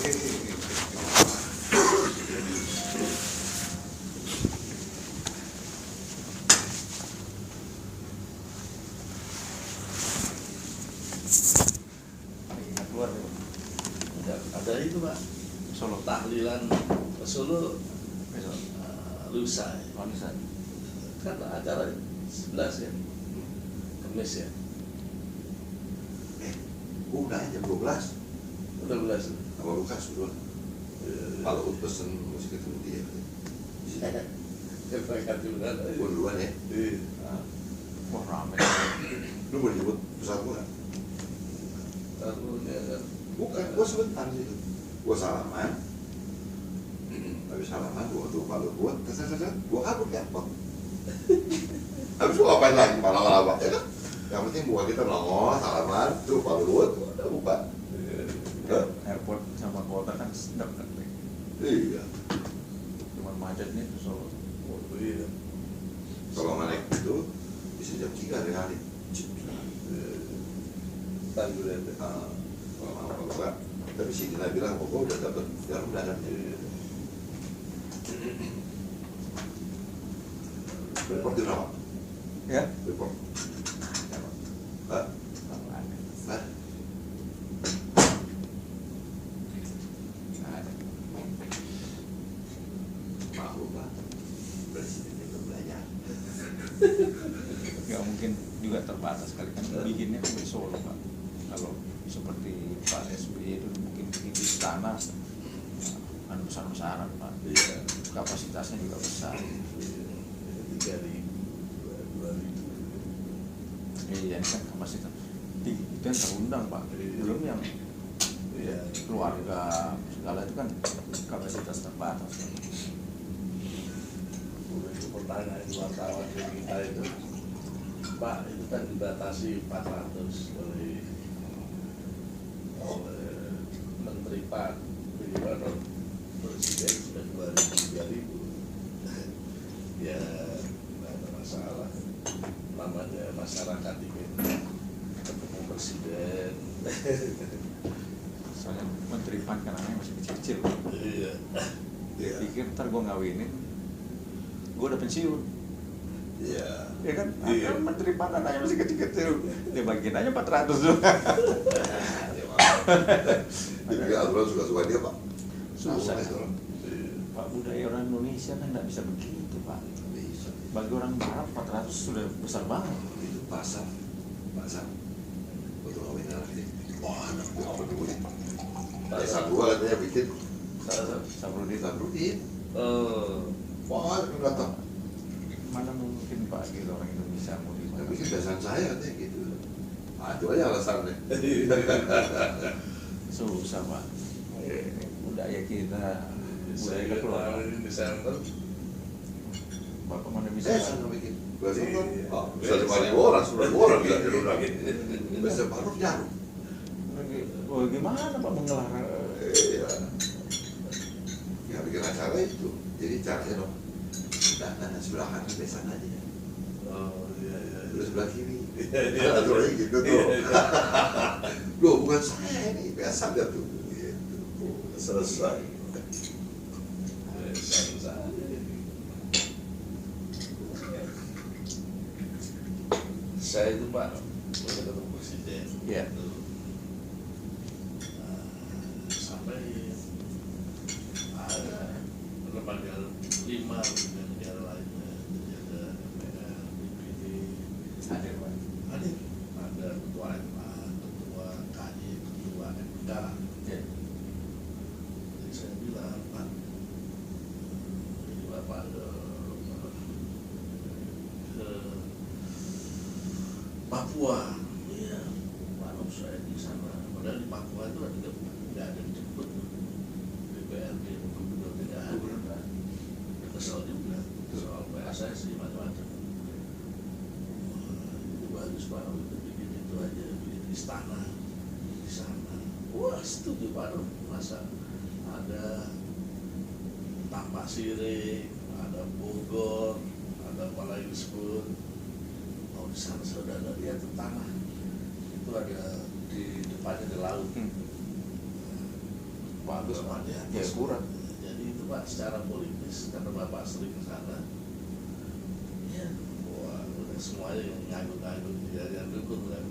Keluar ada itu Pak, Solo tahlilan Solo besok lusa kan acara 11 ya, Kamis ya. Udah jam 12 sama Lukas dulu. Kalau pesen musik itu dia duluan ya. Wah rame. Lu mau jemput pesawat gua nggak? Bukan, gua sebentar sih. Gua salaman. Habis salaman gua tuh kalau gua gua kabur ke airport. Habis gua ngapain lagi malam-malam ya kan? Yang penting buka kita melongo, salaman, tuh kalau gua tuh udah buka. Airport sama kota kan dekat. Iya. Cuma macetnya itu Solo. Iya. Kalau naik itu bisa jam 3 hari hari. Tangguh ya. Kalau enggak, tapi si Dina bilang kok udah dapet jarum dalam. Report di mana? Ya? Report. Maklum lah, presiden itu belajar. Nggak mungkin juga terbatas kali kan bikinnya kan di Solo Pak. Kalau seperti Pak SBY itu mungkin di istana kan besar-besaran Pak. Iya. Kapasitasnya juga besar. 3.000. Iya kan kapasitas itu yang terundang Pak. Belum yang keluarga segala itu kan kapasitas terbatas. Itu pertanyaan wartawan kita itu, Pak, itu kan dibatasi 400 oleh Menteri Pak, bagaimana Presiden sudah 2.000-3.000. Ya nggak ada masalah, namanya masyarakat ingin ketemu Presiden. Soalnya Menteri Pan kan anaknya masih kecil-kecil. Iya. Dia pikir ntar gue ngawinin, gue udah pensiun. Iya. Ya kan? Iya. Kan Menteri Pan anaknya masih kecil-kecil. Dia bagiin aja 400 tuh. Jadi aturan suka-suka dia Pak. Susah. Pak, budaya orang Indonesia kan nggak bisa begitu Pak. Bagi orang Barat 400 sudah besar banget. Itu pasar untuk ngawin anak ini. Wah, anak gua apa dulu nih? Desa gua katanya bikin Sabrudin. Wah, itu datang. Mana mungkin Pak gitu orang Indonesia mau di Tapi bikin besan saya katanya gitu. Itu aja alasannya. susah Pak. Budaya kita, budaya kekeluargaan. Desember. Bapak mana bisa? Besan bikin. Besan kan? Bisa 5.000 orang, 10.000 orang bisa diundang. Besan baru jarum. Oh gimana Pak mengelar? Iya. Ya bikin acara itu. Jadi caranya dong. Datang sebelah kanan besan aja. Oh iya. Terus sebelah kiri. Iya. Aturannya gitu tuh. Loh bukan saya ini, besan dia tuh. Gitu. Selesai. Selesai. Saya itu Pak, mau ketemu Presiden. Iya. Sampai ada lembaga 5 negara lainnya, jadi ada MPR, DPD, Hadir Pak. ada ketua MA, ketua KI, ketua MK. Iya. Jadi saya bilang, Pak, ini Bapak ke Papua. Iya, Pak, saya di sana. Padahal di Papua itu nggak ada dijemput DPRD, gubernur tidak ada. Kesel juga soal PSSI macam-macam. Itu bagus Pak, itu bikin itu aja, bikin istana di sana. Wah, setuju Pak, masa ada Tampak Siring, ada Bogor, ada apa lagi disebut. Oh, di sana saudara lihat itu tanah itu ada di depannya di laut. bagus Pak, Pak. ya, Ya kurang. jadi itu Pak secara politis karena Bapak sering ke sana, ya wah udah semuanya yang ngagut-ngagut yang dukung kan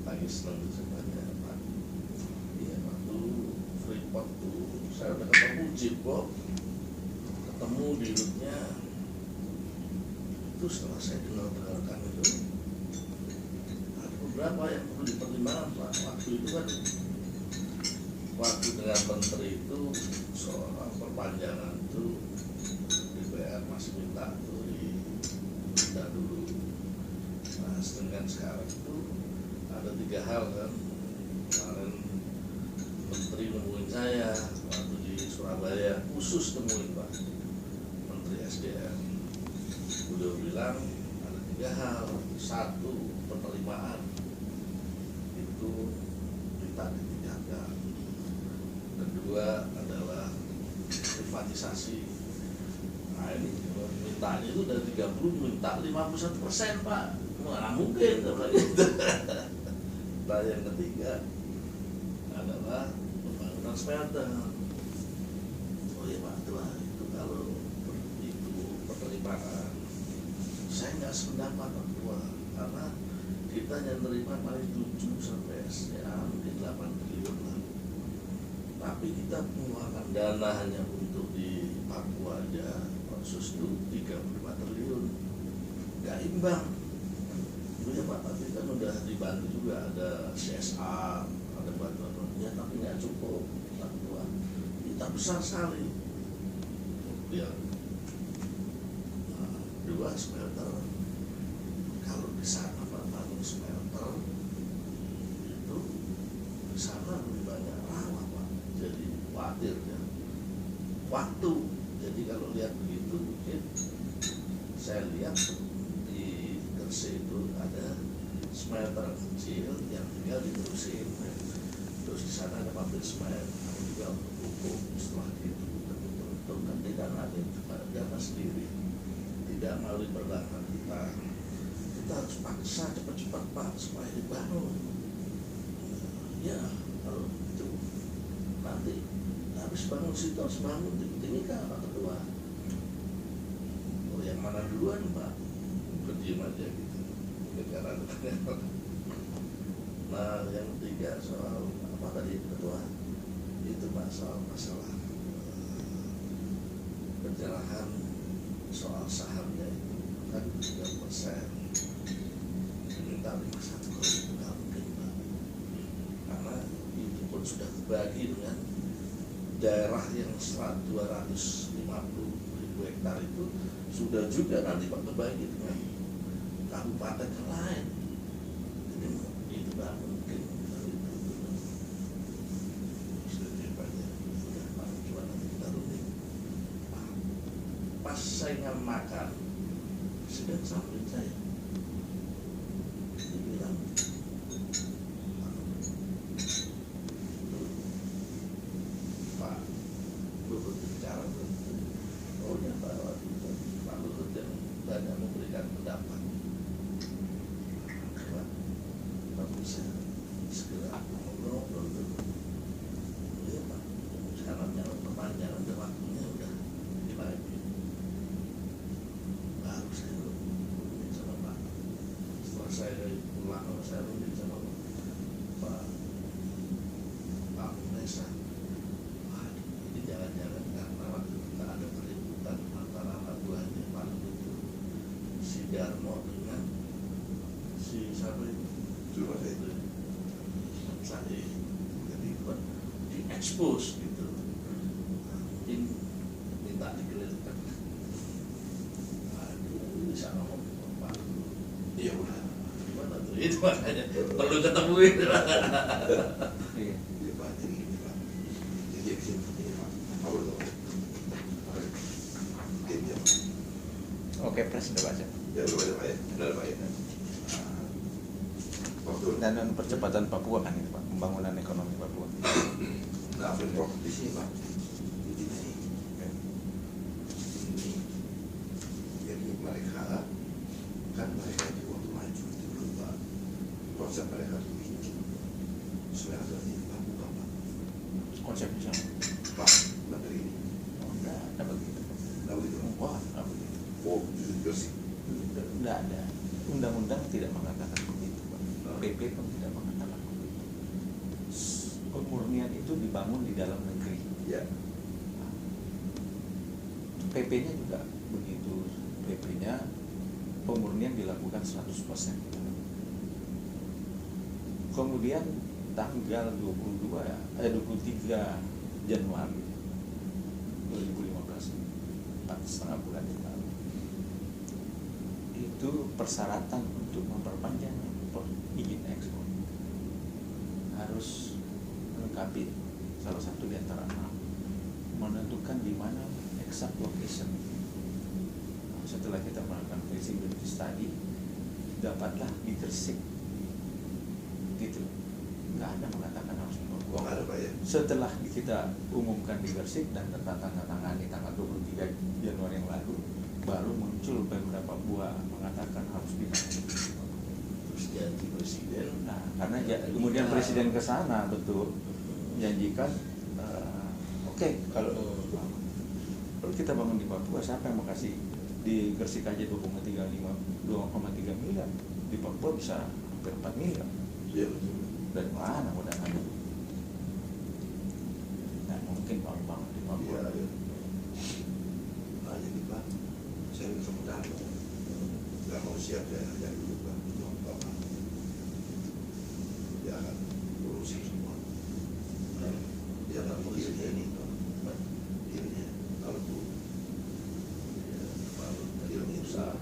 lagi seneng sebenarnya Pak. Iya waktu Freeport tuh saya udah ketemu Jibok, ketemu dirutnya itu. Setelah saya dengarkan itu ada beberapa yang perlu dipertimbangkan Pak. Waktu itu kan waktu dengan menteri itu soal perpanjangan itu DPR masih minta tuh ditunda dulu. Nah sedangkan sekarang itu ada 3 hal kan. Kemarin menteri nemuin saya waktu di Surabaya, khusus nemuin Pak, menteri SDM. Beliau bilang ada 3 hal. 1, penerimaan itu minta ditingkatkan. Kedua adalah privatisasi. Nah ini mintanya itu dari 30 minta 51% Pak. Mana mungkin kalau gitu. Nah yang ketiga adalah pembangunan smelter. Oh iya Pak, itu kalau itu penerimaan saya nggak sependapat Pak Tua, karena kita yang terima paling 7 sampai mungkin 8 triliun lah. Tapi kita mengeluarkan dana hanya untuk di Papua aja khusus itu 35 triliun, nggak imbang. Itu ya Pak, tapi kan udah dibantu juga ada CSA, ada bantuan-bantuannya, tapi nggak cukup. Papua kita besar sekali. Kemudian 2, smelter. Kalau di sana bangun smelter itu di sana lebih banyak rawa Pak. Jadi khawatir ya. Waktu. Jadi kalau lihat begitu mungkin saya lihat di Gresik itu ada smelter kecil yang tinggal diterusin. Terus di sana ada pabrik semen, ada juga untuk pupuk. Setelah itu betul-betul nanti dana sendiri, tidak melalui perbankan kita harus paksa cepat-cepat Pak supaya dibangun. Ya kalau itu nanti habis bangun situ harus bangun Timika Pak Ketua. Oh yang mana duluan Pak? Berdiam aja gitu. Negara. Nah yang ketiga soal apa tadi Ketua? Itu Pak soal masalah penyerahan soal sahamnya itu kan 3%. Diminta 51 kalau itu nggak mungkin Pak, karena itu pun sudah terbagi dengan daerah yang 250.000 hektar itu sudah juga nanti Pak terbagi dengan kabupaten yang lain. Jadi itu nggak mungkin kalau itu sudah banyak. Sudah Pak, cuma nanti kita running. Pas saya makan sedang sambil saya dibilang Pak Luhut bicara begitu. Oh ya Pak Luhut yang banyak memberikan pendapat. Pak bisa segera ngobrol dulu. Ya Pak, sekarang yang perpanjangan waktunya udah lagi. Baru saya rumit sama Pak. Setelah saya pulang, saya rumit sama Pak Mesa. Wah, ini jangan-jangan karena waktu kita ada keributan antara anak buahnya Pak itu, si Darmo dengan si siapa itu? Cuma itu. Saya jadi di-expose gitu. Mungkin minta dikelirkan. Aduh, bisa ngomong Pak. Iya udah. Gimana tuh? Itu makanya perlu ketemu itu. Iya. Iya Pak, jadi gini Pak. Jadi di sini ini Pak. Apa tuh? Tim ya Pak. Oke, pres udah baca. Ya udah Pak ya. Udah Pak ya. Waktu Dan percepatan Papua kan itu Pak, pembangunan ekonomi Papua. nah bentrok di sini Pak. Di sini. Ini. Jadi mereka kan mereka di waktu maju itu dulu Pak. Konsep mereka dulu ini smelter di Papua Pak. Konsepnya harusnya. Pak Menteri ini. Oh, enggak ada begitu. Nah begitu. Wah, enggak begitu. Oh, justru bersih. Enggak ada. Undang-undang tidak mengatakan begitu, Pak. PP pun tidak mengatakan begitu. Pemurnian itu dibangun di dalam negeri. Ya. PP-nya juga begitu. PP-nya pemurnian dilakukan 100%. Kemudian tanggal 23 Januari 2015, 4,5 bulan yang lalu, itu persyaratan untuk memperpanjang izin ekspor harus melengkapi salah satu di antara 6, menentukan di mana exact location. Setelah kita melakukan feasibility study, dapatlah di Gresik, gitu. Nggak ada mengatakan harus di Papua. Ada Pak ya. Setelah kita umumkan di Gresik dan tanda-tangani tanggal 23 Januari yang lalu, baru muncul beberapa buah mengatakan harus di Terus jadi presiden. Nah, karena kemudian presiden ke sana betul menjanjikan oke, kalau kita bangun di Papua, siapa yang mau kasih di Gresik aja 2,3 miliar, di Papua bisa hampir 4 miliar. Iya betul. Dari mana modalnya? Nah, mungkin bangun di Papua. Iya. Nah jadi Pak, saya bisa mendapat. Nggak mau siap saya ajak dulu Pak. Bapak. Dia akan urusin semua. Dia akan mikirnya ini Pak. Dirinya kalau Bu. Dia berusaha,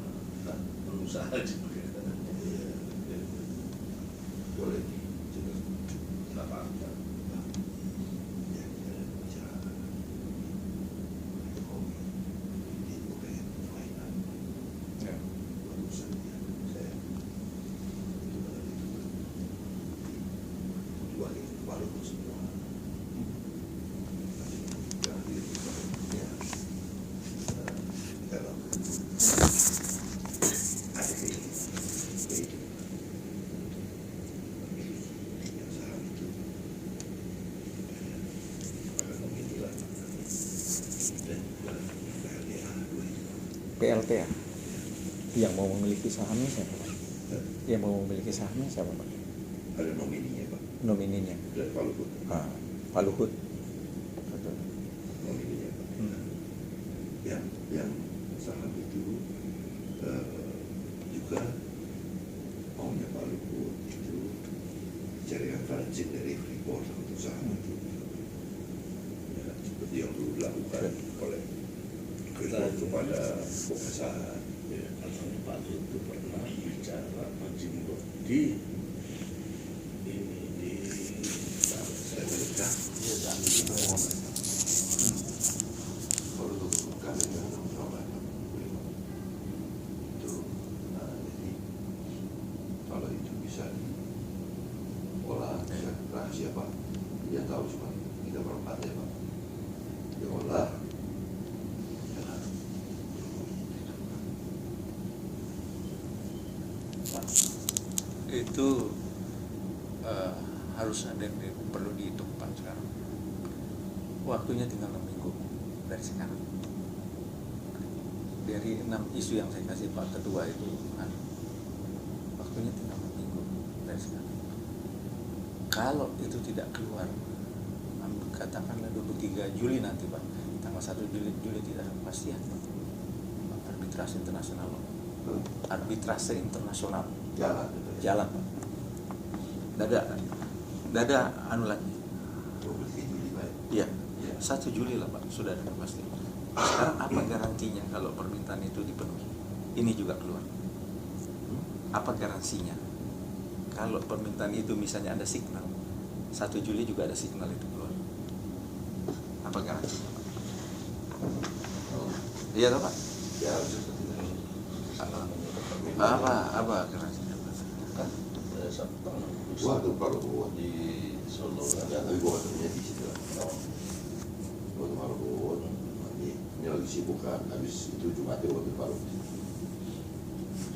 berusaha juga. Iya. Boleh dijelaskan. Nggak apa-apa. Ya, kita bicara ekonomi. Ini bukan mainan. Ya. Urusan dia. Saya itu pada itu dua ini walaupun semua jangan diri ya kalau ada keinginan yang saham itu akan memilih dan juga PLTA dua itu PLTA yang mau memiliki sahamnya siapa, Pak? Yang mau memiliki sahamnya siapa, Pak? ada nomininya Pak Nomininya. dan walaupun Pak Luhut. nomininya Pak yang saham itu juga maunya Pak Luhut itu jaringan financing dari Freeport untuk saham itu ya, seperti yang dulu dilakukan oleh Freeport kepada pengusaha. Ya, katanya Pak Lut itu pernah bicara sama Jimbo di ini di Saya melihat dia dan kalau untuk kami yang mencoba itu jadi kalau itu bisa diolah bisa rahasia Pak, dia tahu cuma kita berempat ya Pak, diolah jangan Itu harus ada yang perlu dihitung, Pak, sekarang. Waktunya tinggal 6 minggu dari sekarang. Dari 6 isu yang saya kasih Pak Ketua itu, waktunya tinggal 6 minggu dari sekarang. Kalau itu tidak keluar, katakanlah 23 Juli nanti, Pak, tanggal 1 Juli tidak ada kepastian, Pak. Arbitrase internasional, Pak. Arbitrase internasional jalan, Pak. Tidak ada anu lagi. 23 Juli Pak. Iya, 1 Juli lah, Pak, sudah ada kepastian. Sekarang apa garansinya kalau permintaan itu dipenuhi? Ini juga keluar. Apa garansinya? Kalau permintaan itu misalnya ada signal, 1 Juli juga ada signal itu keluar. Apa garansinya, Pak? Iya toh, Pak? Ya harus seperti itu. Apa garansinya, Pak? kan Sabtu Waduh kalau buat di Solo ada tapi gua katanya di situ waktu malam buat nanti ini lagi sibuk kan habis itu Jumat ya waktu malam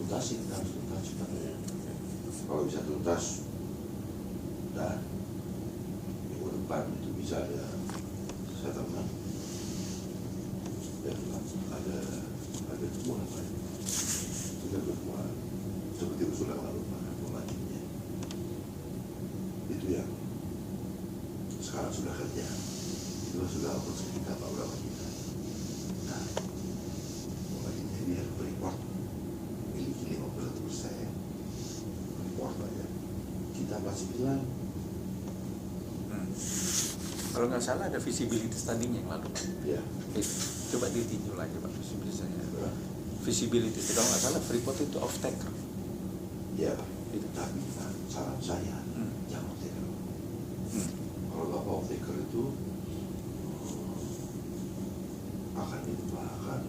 tuntasin harus tuntas kalau bisa tuntas dan minggu depan itu bisa ada seperti usul yang lalu pembagiannya itu yang sekarang sudah kerja itu sudah operasi kita berapa kita. Nah, pembagiannya biar Freeport miliki 51%, Freeport aja kita 49. Kalau nggak salah ada visibility study-nya yang lalu. Ya. Coba ditinjau lagi Pak visibility-nya. Ya. Visibility kalau nggak salah Freeport itu off taker. Ya, tapi saran saya jangan off taker. Kalau bapak off taker itu akan akan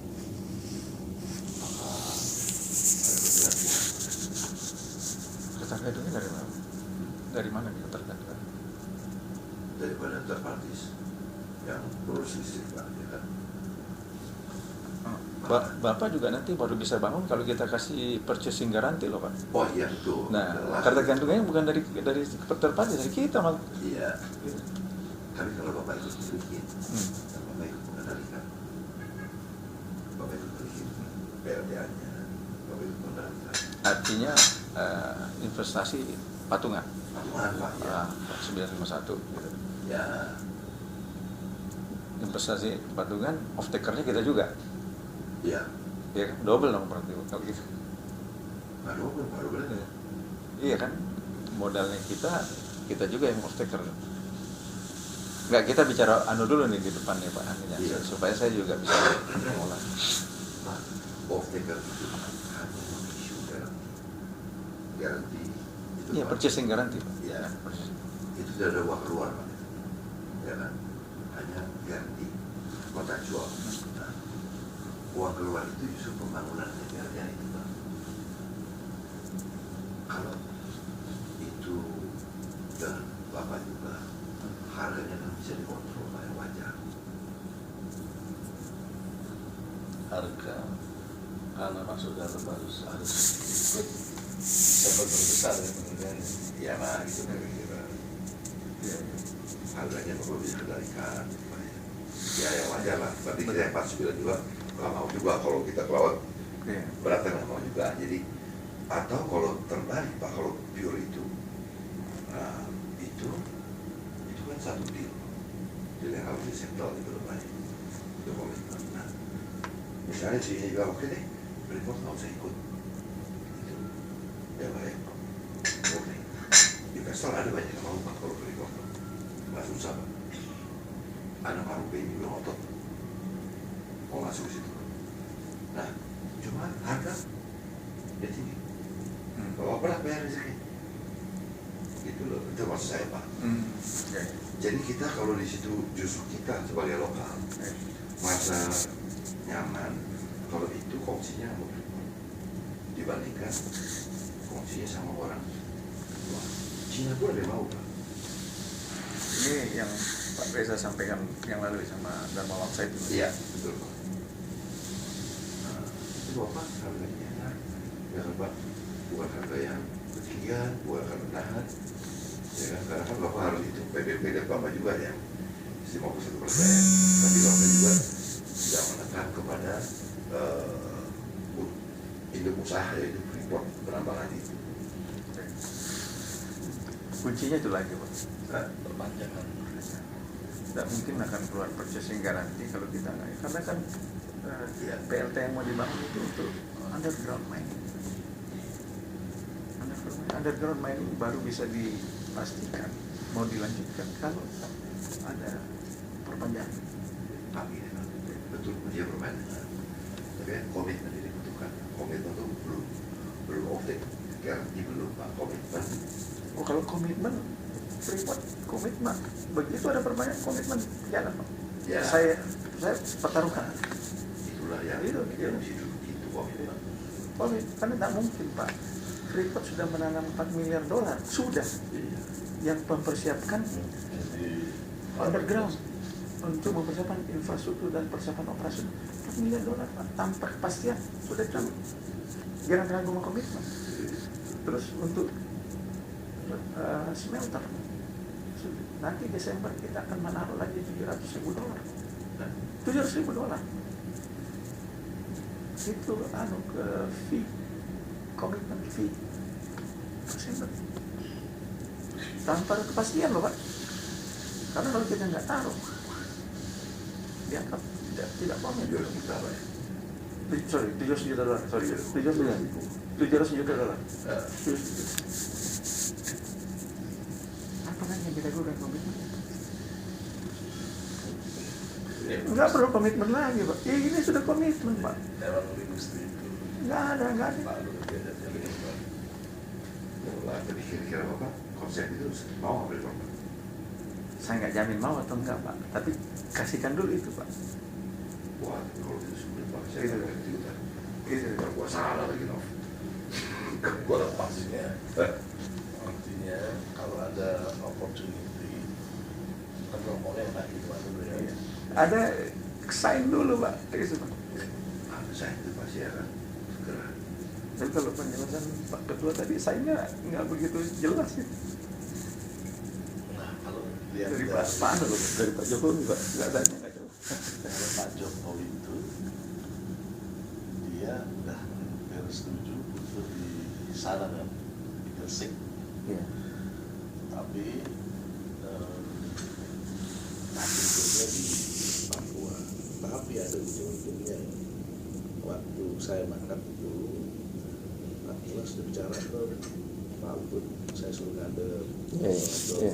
ketergantungan dari mana? Dari mana kita tergantung? Daripada third parties yang produksi listrik Pak, ya kan? Bapak juga nanti baru bisa bangun kalau kita kasih purchasing garanti loh Pak. Oh iya betul. Nah, ketergantungannya bukan dari third party, dari kita malah. Iya. Tapi kalau bapak ikut bikin, dan bapak ikut mengendalikan, bapak ikut bikin PLTA-nya, bapak ikut mengendalikan. Artinya investasi patungan. Patungan Pak ya. 951 gitu. Ya. Investasi patungan off takernya kita juga. Iya. Ya kan double dong berarti kalau gitu. Baru benar. Iya kan modalnya kita juga yang off taker. Enggak, kita bicara dulu nih di depan nih Pak Aninya, Iya. supaya saya juga bisa mengolah. Nah, off taker itu hanya isu dalam garansi itu. Iya, Pak. purchasing garanti Pak. Ya, itu tidak ada uang keluar Pak. Ya kan? Hanya garansi kontraktual. Nah, uang keluar itu justru pembangunan negara itu Pak. Kalau itu dan Bapak juga harganya kan bisa dikontrol Pak yang wajar. Harga karena maksudnya harus dapat besar ya penilaiannya. Ya nah gitu kira-kira. Ya, harganya Bapak bisa kendalikan. Ya yang wajar lah. Berarti kita yang 49 juga nggak mau juga kalau kita kelawat Iya. beratnya nggak mau juga. Jadi atau kalau terbalik Pak, kalau pure itu, nah, itu kan satu deal yang harus disettle itu loh Pak. Itu komitmen. Nah, misalnya si ini bilang oke deh, Freeport nggak usah ikut. Itu ya baik. Oke. Investor ada banyak yang mau Pak kalau Freeport. Nggak susah Pak. Ada paruh ini juga ngotot mau masuk ke situ. Nah, cuma harga dia tinggi. Kalau berat bayar rezeki. Gitu loh, itu maksud saya Pak. Ya. Jadi kita kalau di situ justru kita sebagai lokal merasa nyaman kalau itu kongsinya sama Freeport dibandingkan kongsinya sama orang luar. Cina pun ada yang mau Pak. Ini yang Pak Reza sampaikan yang lalu sama Dharma Wangsa itu. Iya, betul Pak. Nah, itu Bapak harganya ya Pak, bukan harga yang ketinggian, bukan harga rendahan. Ya kan, karena kan Bapak harus itu PDP dan Bapak juga yang 51%. Tapi Bapak juga tidak menekan kepada induk usaha yaitu Freeport penambangan itu. Kuncinya itu lagi Pak. Nah, Perpanjangan. Tidak mungkin akan keluar purchasing garanti kalau kita nggak. Karena kan Iya. PLT yang mau dibangun itu untuk underground mining. Underground mining baru bisa dipastikan mau dilanjutkan kalau ada perpanjangan. tapi betul dia bermain dengan tapi kan komitmen ini dibutuhkan. Komitmen itu belum off-take garansi belum Pak, komitmen. Oh, kalau komitmen Freeport komitmen begitu ada perpanjangan komitmen jalan Pak. Ya. Saya pertaruhkan. Itulah yang Itu, yang iya. mesti duduk itu komitmen. Karena tidak mungkin Pak. Freeport sudah menanam $4 miliar sudah Iya. yang mempersiapkan Jadi underground untuk mempersiapkan infrastruktur dan persiapan operasi $4 miliar Pak, tanpa kepastian sudah jalan. Jangan ragu sama komitmen. Terus untuk smelter nanti Desember kita akan menaruh lagi $700,000. $700,000 itu ke fee komitmen fee. Tanpa ada kepastian loh Pak. Karena kalau kita nggak taruh, dianggap tidak komit. 700 juta dolar. 700 juta dolar. Apa kan yang kita gunakan komitmen? Nggak perlu komitmen lagi Pak. Ini sudah komitmen Pak. Dalam industri itu Nggak ada. Pak Luhut diajak jalan Pak. Tapi kira-kira Bapak konsep itu mau ambil Bapak? Saya nggak jamin mau atau enggak Pak. Tapi kasihkan dulu itu Pak. Wah, kalau itu sulit Pak, saya Itu. nggak juga. Itu. Kalau gua salah lagi Nov. Gua lepasnya. Artinya kalau ada opportunity kan ngomongnya enak gitu Pak Luhut ya. Ada sign dulu Pak. Itu Pak. Ada saya itu pasti akan segera. Tapi kalau penjelasan Pak Ketua tadi signnya nggak begitu jelas ya. Nah, kalau lihat Dari Pak Anu loh, dari Pak Jokowi Pak. Nggak tanya nggak jauh. Kalau Pak Jokowi itu dia udah setuju untuk di sana kan, di Gresik. Iya. Tapi akhirnya di Papua. Tapi ada ujung-ujungnya. Waktu saya makan itu, Pak Kila sudah bicara ke Pak Luhut, saya suruh ngadep. Iya.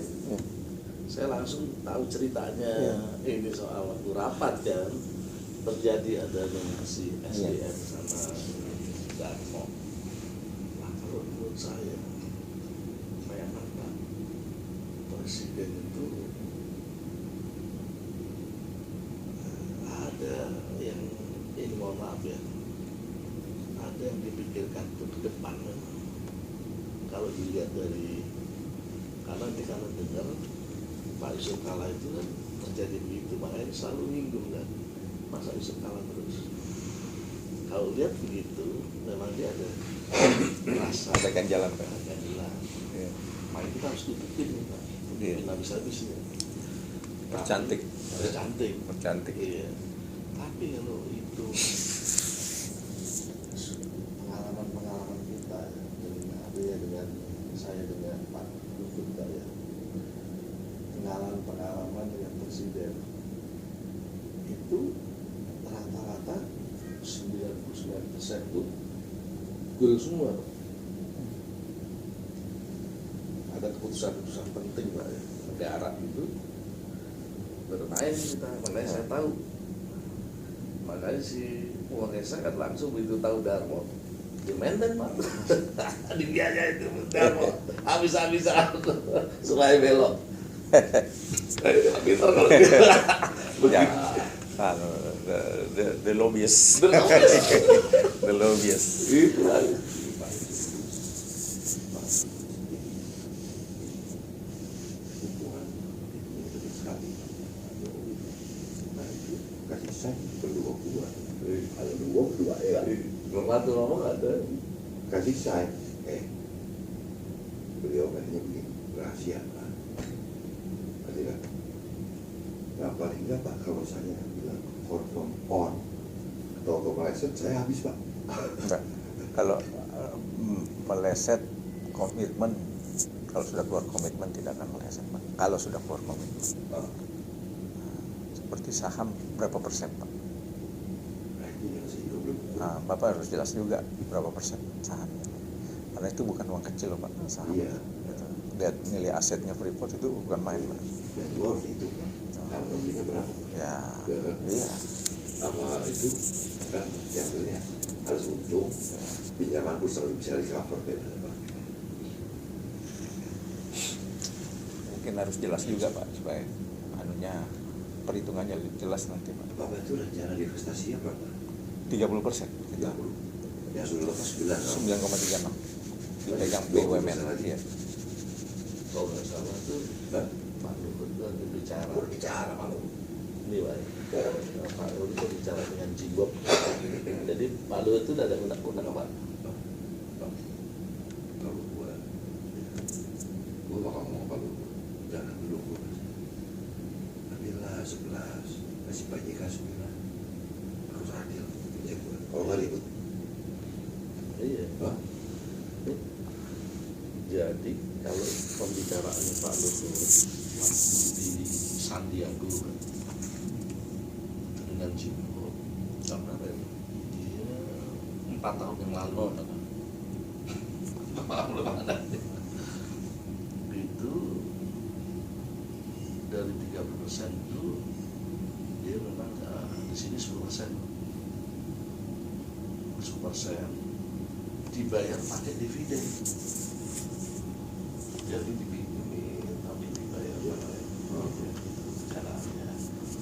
Saya langsung tahu ceritanya. Iya. Ini soal waktu rapat kan terjadi ada dengan si SDM sama Darmo. Nah, kalau menurut saya memang Pak Presiden itu ada yang ini mohon maaf ya, ada yang dipikirkan untuk ke depan memang. Kalau dilihat dari karena dengar Pak Yusuf Kala itu kan terjadi begitu, makanya selalu nyinggung kan masa Yusuf Kala terus. Kalau lihat begitu, memang dia ada rasa Ada ganjalan Pak. ada ganjalan. Iya. Makanya kita harus dudukin Pak, Iya. habis-habisnya. Percantik. Percantik. Iya. Tapi kalau itu pengalaman kita dengan saya dengan Pak Luhut ya, pengalaman dengan presiden itu rata-rata 99% itu goal semua. Ada keputusan-keputusan penting Pak ya, negara itu bermain kita, makanya saya tahu. Makanya si Wangesa kan langsung begitu tahu Darmo di Menden Pak. Di biaya itu Darmo habis-habisan supaya belok. Pintar kalau Ya, the lobbyist. The lobbyist. itu Hubungan itu dekat sekali. Nah itu kasih saya berdua kuat. ada dua ya. Berlaku ngomong ada. Kasih saya, beliau katanya begini, rahasia kan. Kan? Nah paling enggak Pak, kalau saya bilang confirm on atau meleset, saya habis Pak. Enggak. Kalau meleset komitmen, kalau sudah keluar komitmen tidak akan meleset Pak. Kalau sudah keluar komitmen. Seperti saham berapa persen Pak? Nah itu yang saya juga belum. Nah, Bapak harus jelas juga berapa persen sahamnya. Karena itu bukan uang kecil loh Pak, saham. Iya. Gitu. Lihat nilai asetnya Freeport itu bukan main Pak. Dan lu harus itu Pak. Kalau belinya berapa? Ya, Ya. iya. Apa itu kan yang belinya harus untung. Pinjaman pun selalu bisa di-cover Pak. Mungkin harus jelas juga Pak supaya anunya perhitungannya jelas nanti Pak. Bapak itu rencana investasi apa Pak? 30% kita 30. Ya sudah lepas 9. 9,36 dipegang BUMN. Iya. Kalau nggak salah tuh Pak Luhut itu lagi bicara. Berbicara Pak. Ini Pak. Pak Luhut itu bicara dengan Jibob. Jadi Pak Luhut itu udah ada undang-undang apa? Kalau gua bakal ngomong kalau jangan dulu gua ambillah 11 kasih Pak JK 9 harus adil ya gua kalau nggak ribut Iya. Hah? Jadi kalau pembicaraannya Pak Luhut waktu di Sandiago dengan Jimbo, karena dia 4 tahun yang lalu, belum ada. Itu dari 30% itu dia memang di sini 10%. 10% dibayar pakai dividen. Jadi dipinjemin tapi dibayar pakai caranya.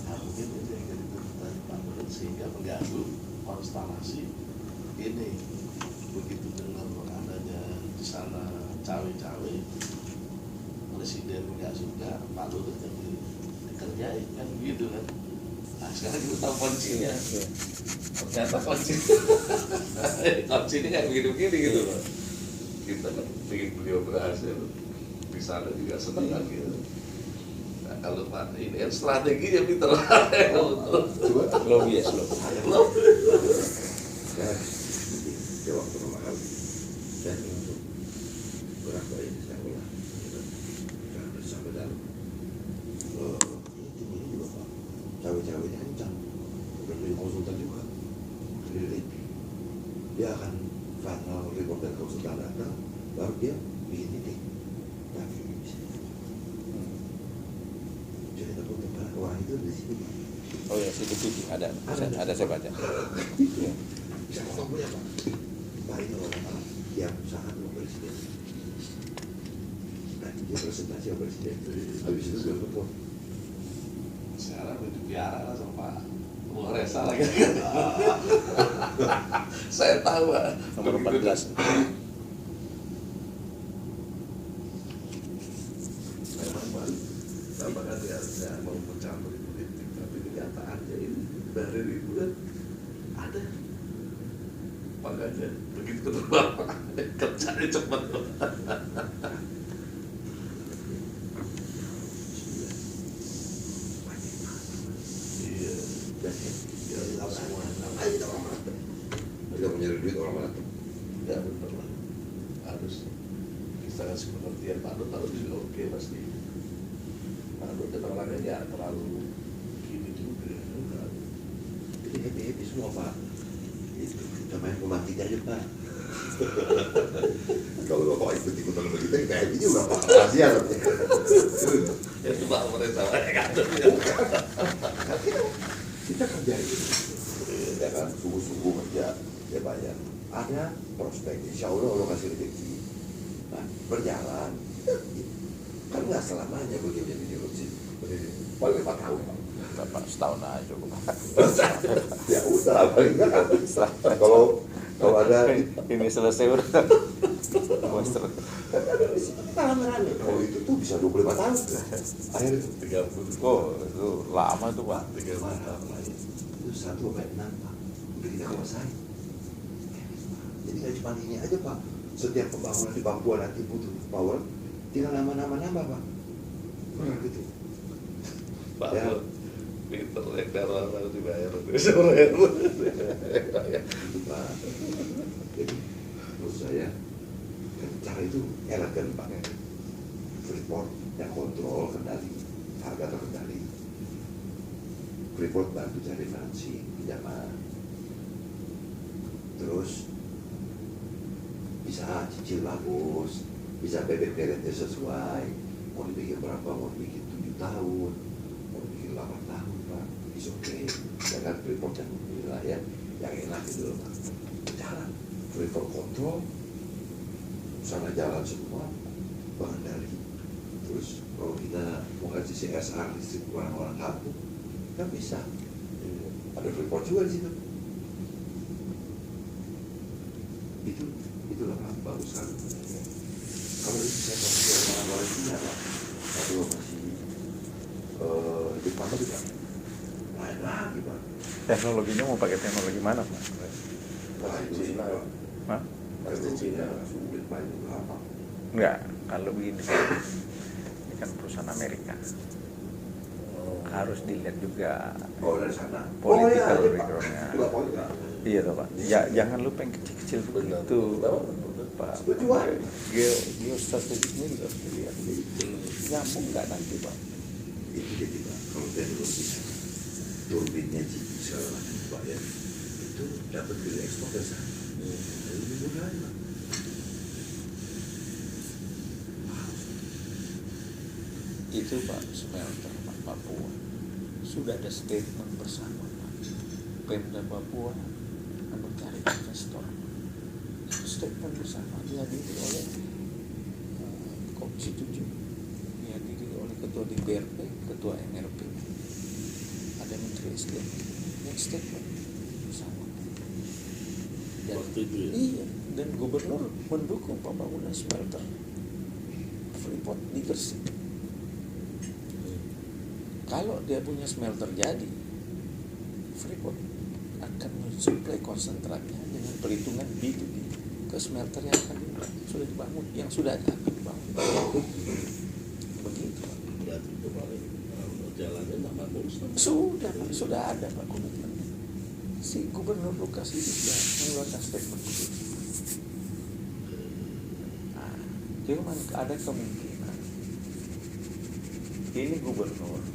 Nah, mungkin itu yang jadi tuntutan Pak Luhut sehingga mengganggu konstelasi ini. Begitu dengan adanya di sana cawe-cawe, presiden nggak suka, Pak Luhut yang dikerjain kan gitu kan. Nah, sekarang kita tahu kuncinya. Ternyata kuncinya kayak begini-begini gitu loh. Kita kan ingin beliau berhasil, di sana juga senang kan gitu. Nah, kalau Pak ini kan strategi yang pintar. Lobby ya, Dia waktu pertama kali saya langsung berapa ini saya ulang gitu. Jangan bersama dalam ini juga Pak, cawe-cawenya kencang, bukan dari konsultan juga, dari dia akan final report dan konsultan datang, baru dia bikin titik. Tapi bisa jadi takut tempat orang itu di sini Pak. Oh ya, CCTV ada saya baca. Iya. Bisa ngomong punya Pak. Pak ini orang yang sangat presiden. Nah, dia presentasi sama presiden. Habis itu gue telepon. Sekarang udah dipiara lah sama Pak Resa lagi. Saya tahu Pak. Nomor 14. Memang Pak, Bapak kan tidak mau mencampur politik, tapi kenyataannya ini dari itu kan ada. Makanya begitu ketemu Bapak, kerjanya cepat. Iya, ya semua. Ayo kita orang mana? Kita punya duit orang mana? Ya betul lah. Harus kita kasih pengertian Pak Lut, harus juga oke pasti. Pak Lut dan orangnya ya terlalu gini juga. Jadi happy semua Pak. Itu kita main romantik aja Pak. Kalau Bapak ikut-ikutan begitu, kita happy juga Pak. Rahasia loh. Ya itu Pak mereka ada ya. Kita kerja itu, ya kan, sungguh-sungguh kerja, ya bayar. Ada prospek, insya Allah kasih rezeki. Nah, berjalan, kan nggak selamanya begini jadi korupsi. Paling 4 tahun, Pak. Bapak setahun aja cukup. Ya udah, paling nggak kan. Kalau ada Ini selesai udah. Monster. rame-rame. Oh itu tuh bisa 25 tahun. Akhirnya itu 30. Oh, itu lama tuh Pak. 30 tahun lagi. itu 1 sampai 6 Pak. Udah kita kuasai. Jadi nggak cuma ini aja Pak. Setiap pembangunan di Papua nanti butuh power, tinggal nama-nama Pak. Benar gitu. Pak Ya. Lut, pinter ya, darah harus dibayar. Dibayar. Itu Pak. Jadi menurut saya cara itu elegan Pak. Freeport yang kontrol kendali, harga terkendali. Freeport bantu cari financing, pinjaman. Terus bisa cicil bagus, bisa bebek beretnya sesuai. Mau dibikin berapa? Mau dibikin 7 tahun, mau dibikin 8 tahun Pak. Is okay. Jangan Freeport yang wilayah yang enak gitu loh Pak. Jalan Freeport kontrol, sana jalan semua, pengendali. Terus kalau kita mau kasih CSR listrik orang-orang kampung, kan bisa. Ada Freeport juga di situ. Itulah Pak, bagus kan. Kalau itu saya kasih orang-orang Cina Pak, atau masih Jepang juga lain lagi Pak. Teknologinya mau pakai teknologi mana Pak? Wah itu Cina. Hah? Pasti Cina. Sulit Pak itu apa? Enggak, kalau begini ini kan perusahaan Amerika. Harus dilihat juga Oh dari sana. political Pak. background-nya. Juga politik. Iya toh Pak. Jangan lupa yang kecil-kecil Benar. begitu. Benar. Pak. Tujuan. Geostrategisnya juga harus dilihat. Nyambung nggak nanti Pak? Itu jadi Pak, kalau teknologinya turbinnya segala macam Pak ya, itu dapat biaya ekspor dari sana. Jadi lebih mudah lagi Pak. Itu Pak, smelter Pak Papua sudah ada statement bersama Pak. Pemda Papua mencari investor. Itu statement bersama dihadiri oleh Komisi 7, dihadiri oleh Ketua DPRP, Ketua MRP, ada Menteri SDM. Yang statement bersama. Dan, Waktu itu ya? iya, dan Gubernur mendukung pembangunan smelter Freeport di Gresik. Kalau dia punya smelter jadi, Freeport akan mensuplai konsentratnya dengan perhitungan B2B ke smelter yang akan sudah dibangun, yang sudah ada akan dibangun. Begitu Pak. Berarti kemarin jalannya tak bagus. Sudah ada Pak komitmennya. Si Gubernur Lukas itu sudah mengeluarkan statement begitu. Nah, cuman ada kemungkinan ini gubernur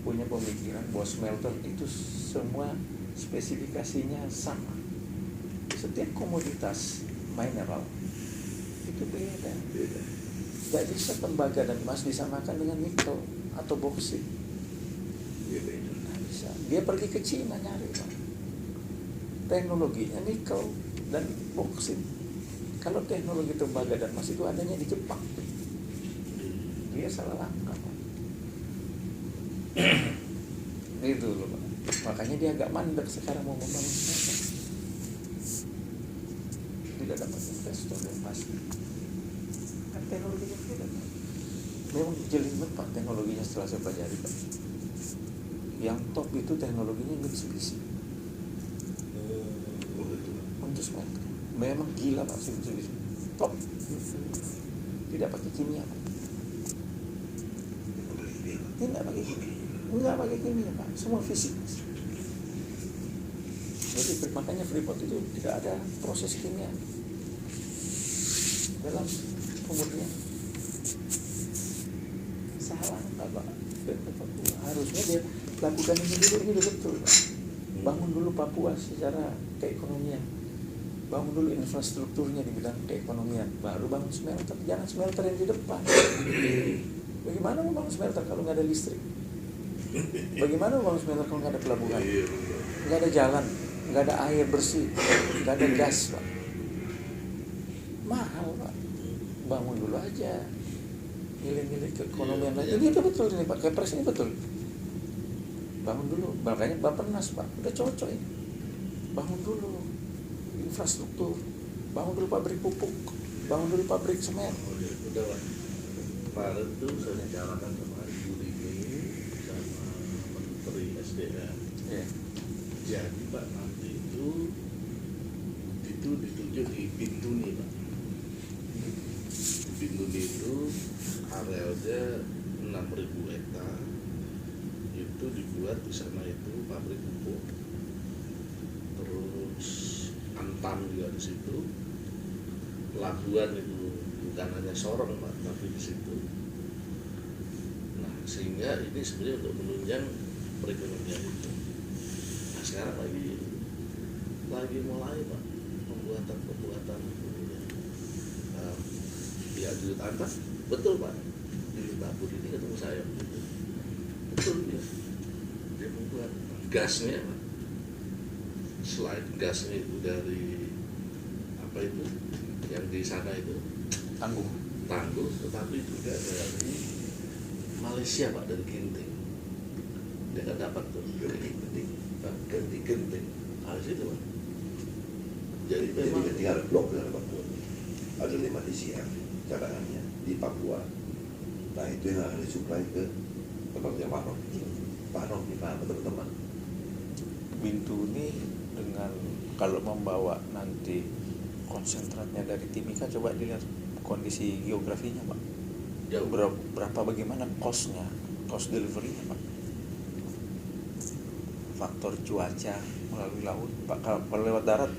punya pemikiran bahwa smelter itu semua spesifikasinya sama. Setiap komoditas mineral itu beda. Gak bisa tembaga dan emas disamakan dengan nikel atau boksit. Nggak bisa. Dia pergi ke Cina nyari Pak. Teknologinya nikel dan boksit. Kalau teknologi tembaga dan emas itu adanya di Jepang. Dia salah langkah Pak. Itu loh Pak. Makanya dia agak mandek sekarang mau membangun smelter. Tidak dapat investor yang pasti. Kan teknologinya beda Pak. Memang jelimet Pak teknologinya setelah saya pelajari Pak. Yang top itu teknologinya Mitsubishi untuk smelter. Memang gila Pak Mitsubishi. Top. Tidak pakai kimia Pak. Tidak pakai kimia. Enggak pakai kimia Pak, semua fisik. Jadi makanya Freeport itu tidak ada proses kimia dalam pemurnian. Salah Pak. Harusnya dia lakukan ini dulu betul Pak. Bangun dulu Papua secara keekonomian. Bangun dulu infrastrukturnya di bidang keekonomian. Baru bangun smelter. Jangan smelter yang di depan. Bagaimana mau bangun smelter kalau nggak ada listrik? Bagaimana bangun smelter kalau nggak ada pelabuhan? Nggak ada jalan, nggak ada air bersih, nggak ada gas Pak. Mahal Pak. Bangun dulu aja. Nilai-nilai keekonomian lagi. Ini betul ini Pak. Kepres ini betul. Bangun dulu. Makanya Bappenas Pak. Udah cocok ini. Bangun dulu infrastruktur. Bangun dulu pabrik pupuk. Bangun dulu pabrik semen. Udah Pak. Kemarin tuh saya bicarakan sama Ibu Rini sama Menteri SDM. Yeah. Jadi Pak nanti itu ditunjuk di Bintuni Pak. Di Bintuni itu arealnya 6.000 hektar. Itu dibuat di sana itu pabrik pupuk. Terus Antam juga di situ. Pelabuhan itu bukan hanya Sorong Pak, tapi di situ. Nah, sehingga ini sebenarnya untuk menunjang perekonomian itu. Nah, sekarang lagi mulai Pak pembuatan ya Dirut Antas betul Pak. Dirut Tabur ini ketemu saya begitu. Betul dia membuat gasnya Pak. Selain gasnya itu dari apa itu yang di sana itu Tangguh, tetapi juga dari Malaysia Pak, dari Genting. Dia kan dapat tuh Genting harus itu Pak. Jadi memang tinggal blok dari Papua. Ada 5 TCM cadangannya di Papua. Nah itu yang akan disuplai ke tempatnya Panok. Panok di mana teman-teman? Bintuni dengan kalau membawa nanti konsentratnya dari Timika, coba dilihat kondisi geografinya Pak. jauh Berapa bagaimana cost delivery-nya Pak. Faktor cuaca melalui laut Pak, kalau lewat darat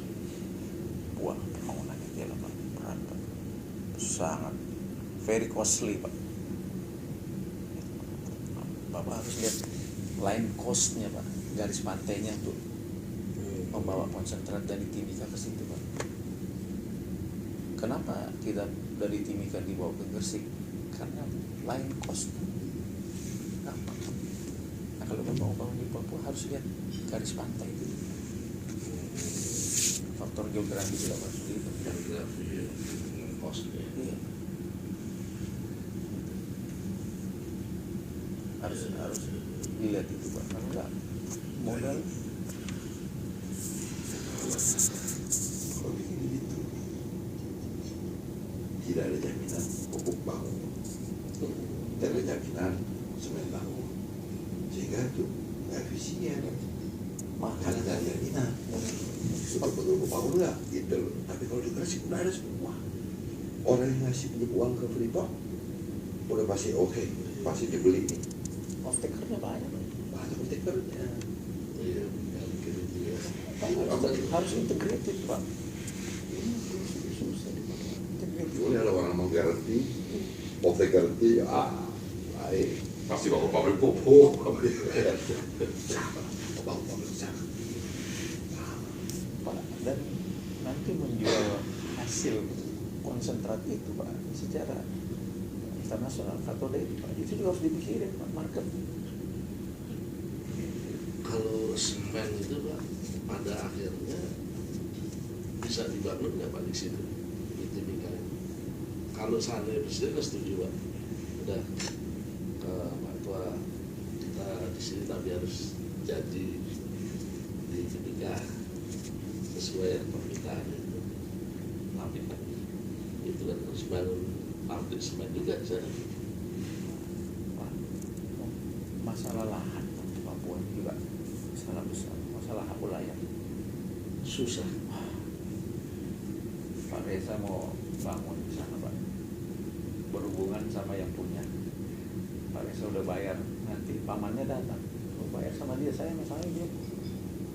buah pembangunannya dia Pak. sangat very costly Pak. Bapak harus lihat line cost-nya Pak, garis pantainya untuk membawa konsentrat dari Timika ke situ Pak. Kenapa tidak dari Timika dibawa ke Gresik? Karena line cost gampang. Nah kalau Bapak mau bangun di Papua harus lihat garis pantai itu. Faktor geografi juga harus itu. Geografi kosnya. Iya. Harus dilihat itu Pak. Kalau enggak modal Kalau bikin gitu tidak ada jaminan pupuk bangun, tidak ada jaminan semen bangun, sehingga itu nggak efisien. Makanya nggak ada jaminan. Betul-betul mau bangun nggak? Gitu. Tapi kalau di Gresik udah ada semua. Orang yang ngasih pinjam uang ke Freeport udah pasti oke, pasti dibeli nih. off takernya banyak. Banyak takernya. Iya, yang gitu ya. Harus integrated Pak. Susah integrated. Boleh ada orang mau garanti, mau garanti, baik. Pasti bangun pabrik pupuk, pabrik sama. Pak, dan nanti menjual hasil konsentrat itu Pak secara internasional katode itu Pak, itu juga harus dipikirin Pak, market. Kalau semen itu Pak, pada akhirnya bisa dibangun nggak Pak di situ di Timika? Kalau seandainya presiden nggak setuju Pak, udah Pak Tua, kita di sini tapi harus jadi di Timika sesuai permintaan itu. Tapi Pak, itu kan harus bangun pabrik semen juga di sana. Pak, masalah lahan Pak, di Papua juga masalah besar, masalah hak wilayah. Susah. Pak Reza mau bangun di sana Pak, berhubungan sama yang punya. Pak Reza udah bayar, nanti pamannya datang, mau bayar sama dia, saya masalahnya dia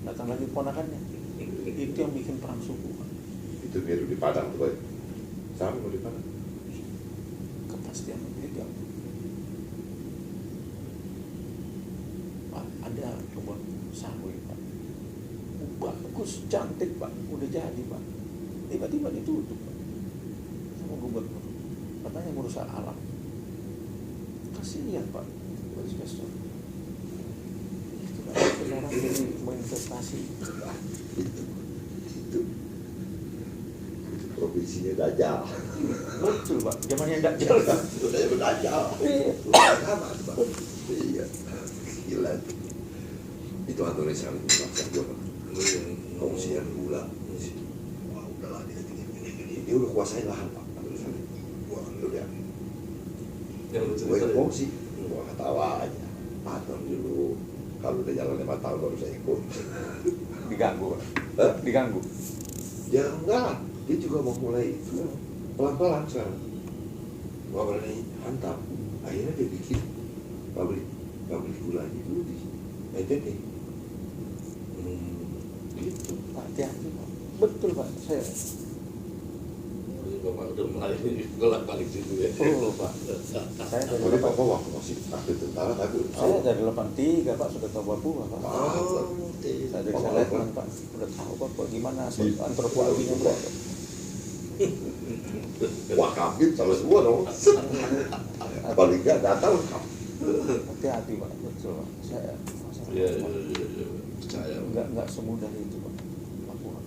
datang lagi ponakannya. Itu yang bikin perang suku Pak. Itu biar di Padang tuh, Pak. Sama mau di Padang. Kepastian legal. Pak, ada kebun sawit Pak, bagus, cantik Pak, udah jadi Pak, tiba-tiba ditutup Pak sama gubernur, katanya merusak alam. Kasihan Pak buat investor. Itu Pak, orang jadi mau investasi. Itu provinsinya Dajjal. Betul Pak, zamannya Dajjal kan. Udah Dajjal. Iya. Sama tuh, Pak. Iya. Gila. Itu Antoni Salim maksa gue Pak. Kongsian gula. Wah udahlah dia udah kuasain lahan Pak. Antoni Salim. Wah udah. Gue yang kongsi. Wah ketawa aja. Patron dulu. Kalau udah jalan 5 tahun baru saya ikut. Diganggu Pak. Hah? Diganggu. Ya enggak, dia juga mau mulai itu pelan-pelan sekarang. Gak berani hantam. Akhirnya dia bikin pabrik gulanya dulu di NTT. Gitu. Pak, hati-hati Pak. Betul Pak, saya. Jadi Bapak udah mulai bolak-balik situ ya. Oh Pak, saya dari Kalau Papa waktu masih aktif tentara tapi Saya dari 83 Pak, sudah tahu Papua Pak. Saya dari Seletman Pak, udah tahu Pak gimana antropologinya Pak. wah kabin sama semua dong. Paling nggak datang lengkap. Hati-hati Pak, betul Pak. Saya Iya, percaya. nggak semudah itu Pak. Papua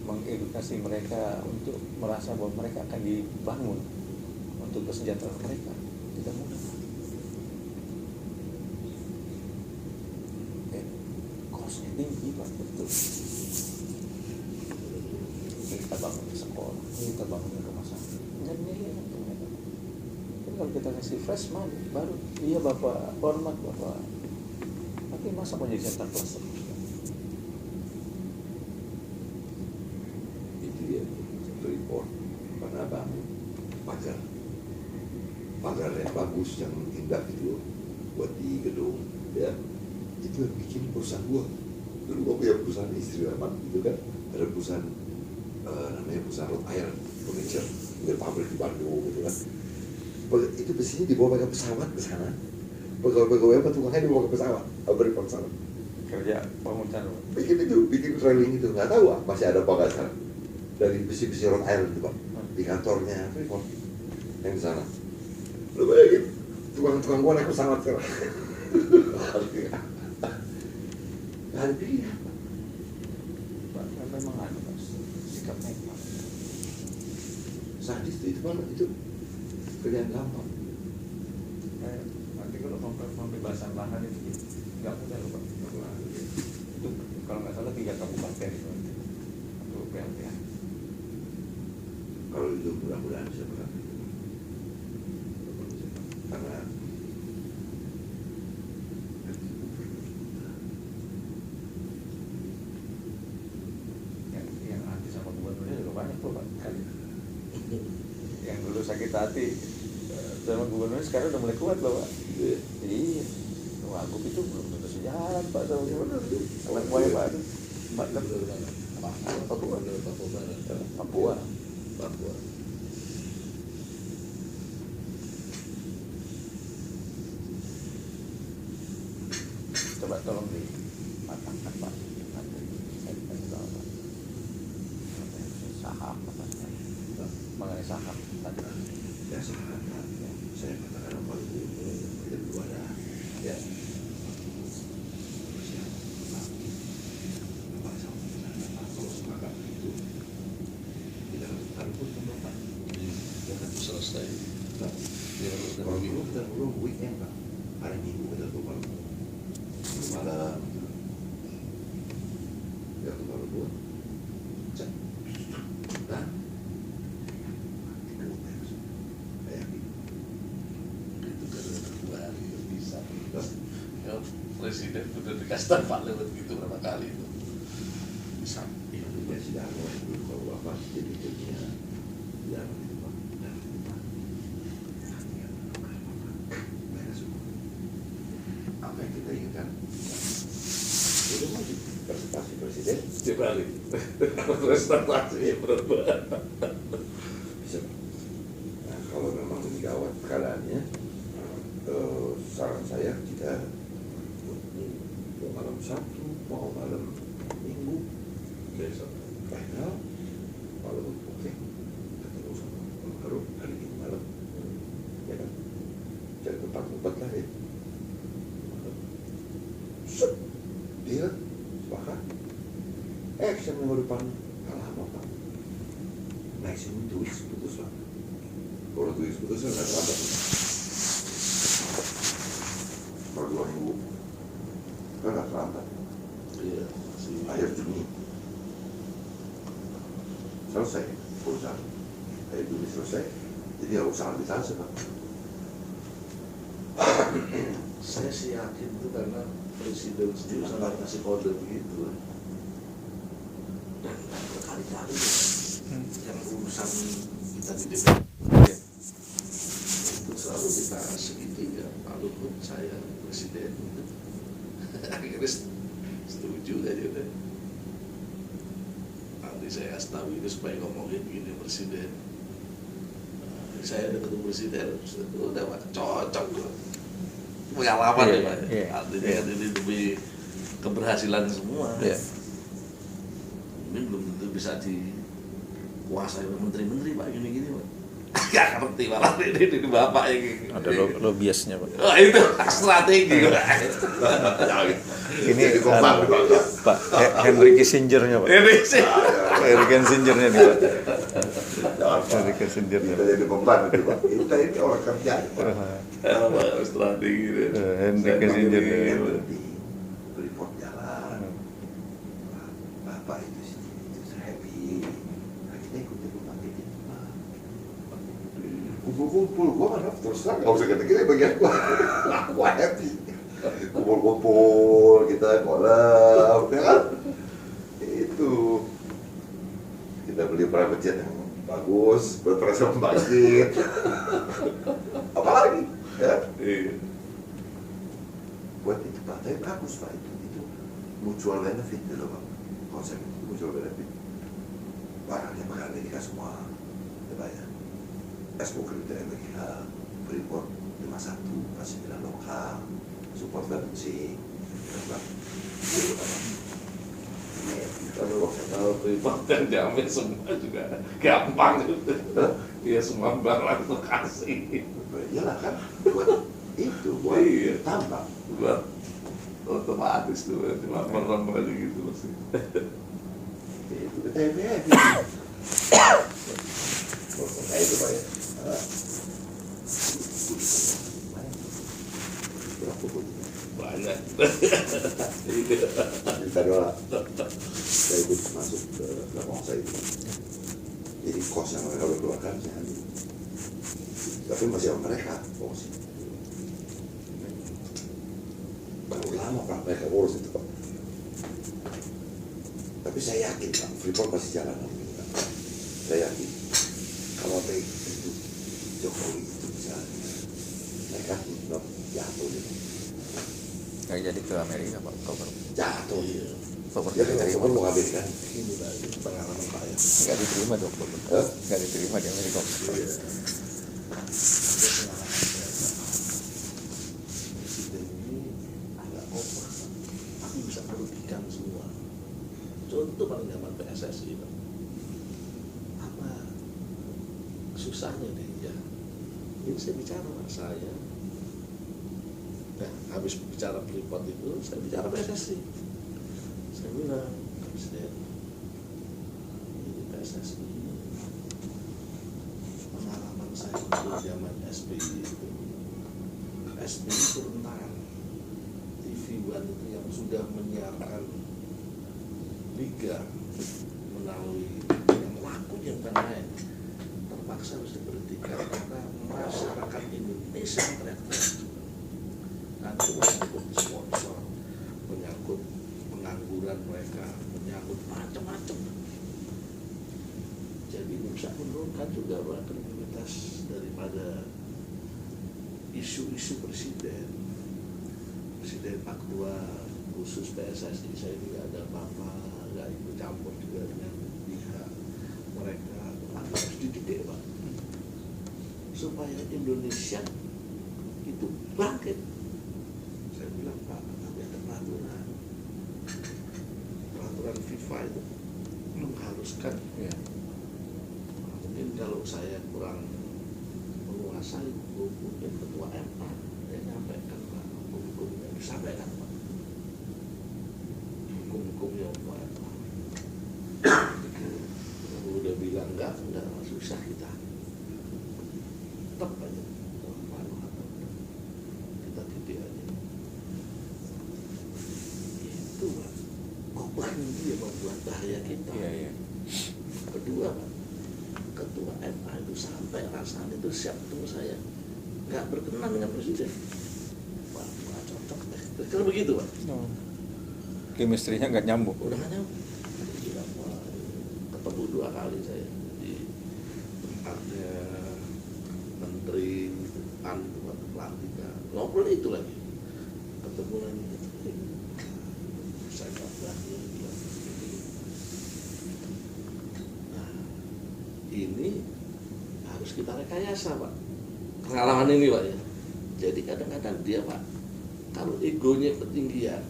mengedukasi mereka untuk merasa bahwa mereka akan dibangun untuk kesejahteraan mereka tidak mudah. Kosnya tinggi Pak, betul. Kita bangun sekolah, kita bangun rumah sakit, dan ini untuk mereka. Tapi kalau kita kasih fresh money, baru iya Bapak hormat Bapak, tapi masa mau jadi center cluster? Itu dia satu report karena bangun pagar yang bagus yang indah itu buat di gedung ya itu yang bikin perusahaan gua. Dulu gua punya perusahaan istri lama itu kan, ada perusahaan namanya perusahaan Rhode Island Furniture, dari pabrik di Bandung gitu kan. Itu besinya dibawa pakai pesawat ke sana. Pegawai-pegawai tukangnya dibawa ke pesawat, beri pesawat. Kerja pengurusan Bikin railing itu, nggak tahu masih ada apa nggak sekarang. Dari besi-besi Rhode Island itu Pak, di kantornya Freeport yang di sana. Lu bayangin, tukang-tukang gua naik pesawat sekarang. Nggak ada pilihan. memang ada sikapnya Sadis itu banget, itu kerjaan gampang. Nanti kalau pembebasan lahan itu nggak mudah loh Pak. Itu kalau nggak salah 3 kabupaten itu untuk PLTA. Kalau itu mudah-mudahan bisa berhasil. Karena yang anti sama gubernurnya juga banyak tuh Pak. Yang dulu sakit hati sama gubernurnya sekarang udah mulai kuat loh Pak. Iya. Wagub itu belum tentu sejalan Pak sama gubernur. Anak buahnya Pak. Papua. Coba tolong dipatahkan Pak. Nanti saya tahu Pak. Saham apa? Mengenai saham tadi. ya saham, saya katakan apa itu ada ya. Selesai. Kalau minggu kita pulang weekend Pak, hari Minggu kita pulang malam, ya baru buat, cek, dan Itu karena 2 hari bisa. Ya, presiden udah dikasih tahu Pak lewat gitu berapa kali itu. Bisa. ya sidang dulu kalau bapak jadi jadinya sidang itu Pak. Apa yang kita inginkan? Itu mau presentasi presiden Dia balik. Prestasi berapa? bisa. Nah, kalau memang gawat keadaannya, saran saya kita mau malam Sabtu, mau malam Minggu, Besok. final, malam oke, ketemu sama Om Harum hari Minggu malam, ya kan? Cari tempat lah ya. Set, dia sepakat. Action minggu depan kalah apa Pak? Maximum 2 weeks putus lah. Kalau 2 weeks putus nggak terlambat. Kalau 2 minggu nggak terlambat. Iya, masih. Akhir Juni selesai urusan. Akhir Juni selesai. Jadi ya usaha arbitrase Pak. Saya sih yakin itu karena presiden sendiri sangat kasih kode begitu. Dan berkali-kali yang urusan kita di DPR itu selalu kita segitiga. Pak Luhut, saya presiden. Akhirnya setuju aja deh. Nanti saya kasih tahu itu supaya ngomongin gini presiden. Saya udah ketemu presiden, udah Pak, cocok loh. Pengalaman ya Pak. Artinya ini demi keberhasilan semua. Ini belum tentu bisa dikuasai oleh menteri-menteri Pak, gini-gini Pak. Gak ngerti malah ini Bapak yang Ada lobbyisnya Pak. Oh itu strategi Pak. Ini Pak Henry Kissingernya Pak. Ini sih. Henry Kissingernya nih Pak. Henry Kissingernya. Kita jadi beban itu Pak. Kita ini orang kerja Pak. Apa strategi itu? Henry Kissingernya. Report jalan. Bapak itu sih itu happy. Nah, kita ikutin Bapak itu Pak. Kumpul-kumpul, gua mana terus terang nggak usah kita bagian gua. Gua happy. Kumpul-kumpul kita kolab, ya kan? Itu kita beli private jet yang bagus, berprestasi membangkit. Apalagi, ya? Iya. Buat itu Pak, tapi bagus Pak itu mutual benefit gitu Pak. Konsep itu mutual benefit. barangnya pakai Amerika semua, ya Pak ya. Ekspor ke Amerika, Freeport 51 masih bilang lokal, support balancing, Kalau Freeport kan diambil semua juga gampang gitu. Ya semua barang tuh kasih. Iyalah kan, buat itu, buat Iya. tambang. Buat otomatis tuh cuma merem aja gitu pasti. Itu ke TPF. Kayak itu Pak ya. Berapa pun. Banyak. Tadi orang saya ikut masuk ke lapang saya itu. Jadi kos yang mereka keluarkan saya ambil. Tapi masih sama mereka, kos. Baru lama Pak mereka urus itu Pak. Tapi saya yakin Pak, Freeport pasti jalan lagi Pak. Saya yakin kalau baik itu Jokowi itu bisa mereka belum jatuh gitu. Nggak jadi ke Amerika Pak, Oktober. Jatuh. Iya. Oktober Ya nggak kan diterima. Oktober mau ngambil kan. Ini lagi pengalaman Pak ya. Nggak diterima di Oktober. Hah? Nggak diterima di Amerika. Iya. Ada pengalaman saya, Pak. Presiden ini agak over, tapi bisa merugikan semua. Contoh paling gampang PSSI, Pak. Apa susahnya dia? Ini saya bicara Pak, saya. Nah, habis bicara Freeport itu, saya bicara PSSI. Saya bilang, Presiden, ini PSSI pengalaman saya dulu zaman SBY itu, SBY turun tangan. TV One itu yang sudah menyiarkan liga melalui yang laku yang main terpaksa harus diberhentikan karena masyarakat Indonesia teriak-teriak. Nanti menyangkut sponsor, menyangkut pengangguran mereka, menyangkut macam-macam. Jadi bisa menurunkan juga kredibilitas daripada isu-isu presiden. Presiden Pak Ketua khusus PSSI saya ini ada Bapak, nggak ikut campur juga dengan pihak mereka. Harus dididik Pak, supaya Indonesia itu bangkit. Saya bilang Pak, tapi ada peraturan FIFA itu mengharuskan. Iya. Mungkin kalau saya kurang menguasai hukum, mungkin ketua MA saya nyampaikan Pak, hukum-hukumnya disampaikan Pak, hukum-hukum yang Pak MA. Kalau udah bilang enggak susah kita. Tetap aja kita didik aja. Itu Pak, kok dia membuat bahaya kita. Iya, iya. Kedua Pak, ketua MA itu sampai rasanya itu siap ketemu saya, nggak berkenan dengan presiden. Wah, nggak cocok deh. Kalau begitu Pak, Chemistry-nya nggak nyambung. udah nggak nyambung. Jadi bilang, wah, ketemu 2 kali saya di tempatnya menteri waktu pelantikan, ngobrol itu lagi, ketemu lagi. Saya nggak berani bilang. Nah, ini harus kita rekayasa Pak, pengalaman ini Pak ya. Jadi kadang-kadang dia Pak, kalau egonya ketinggian,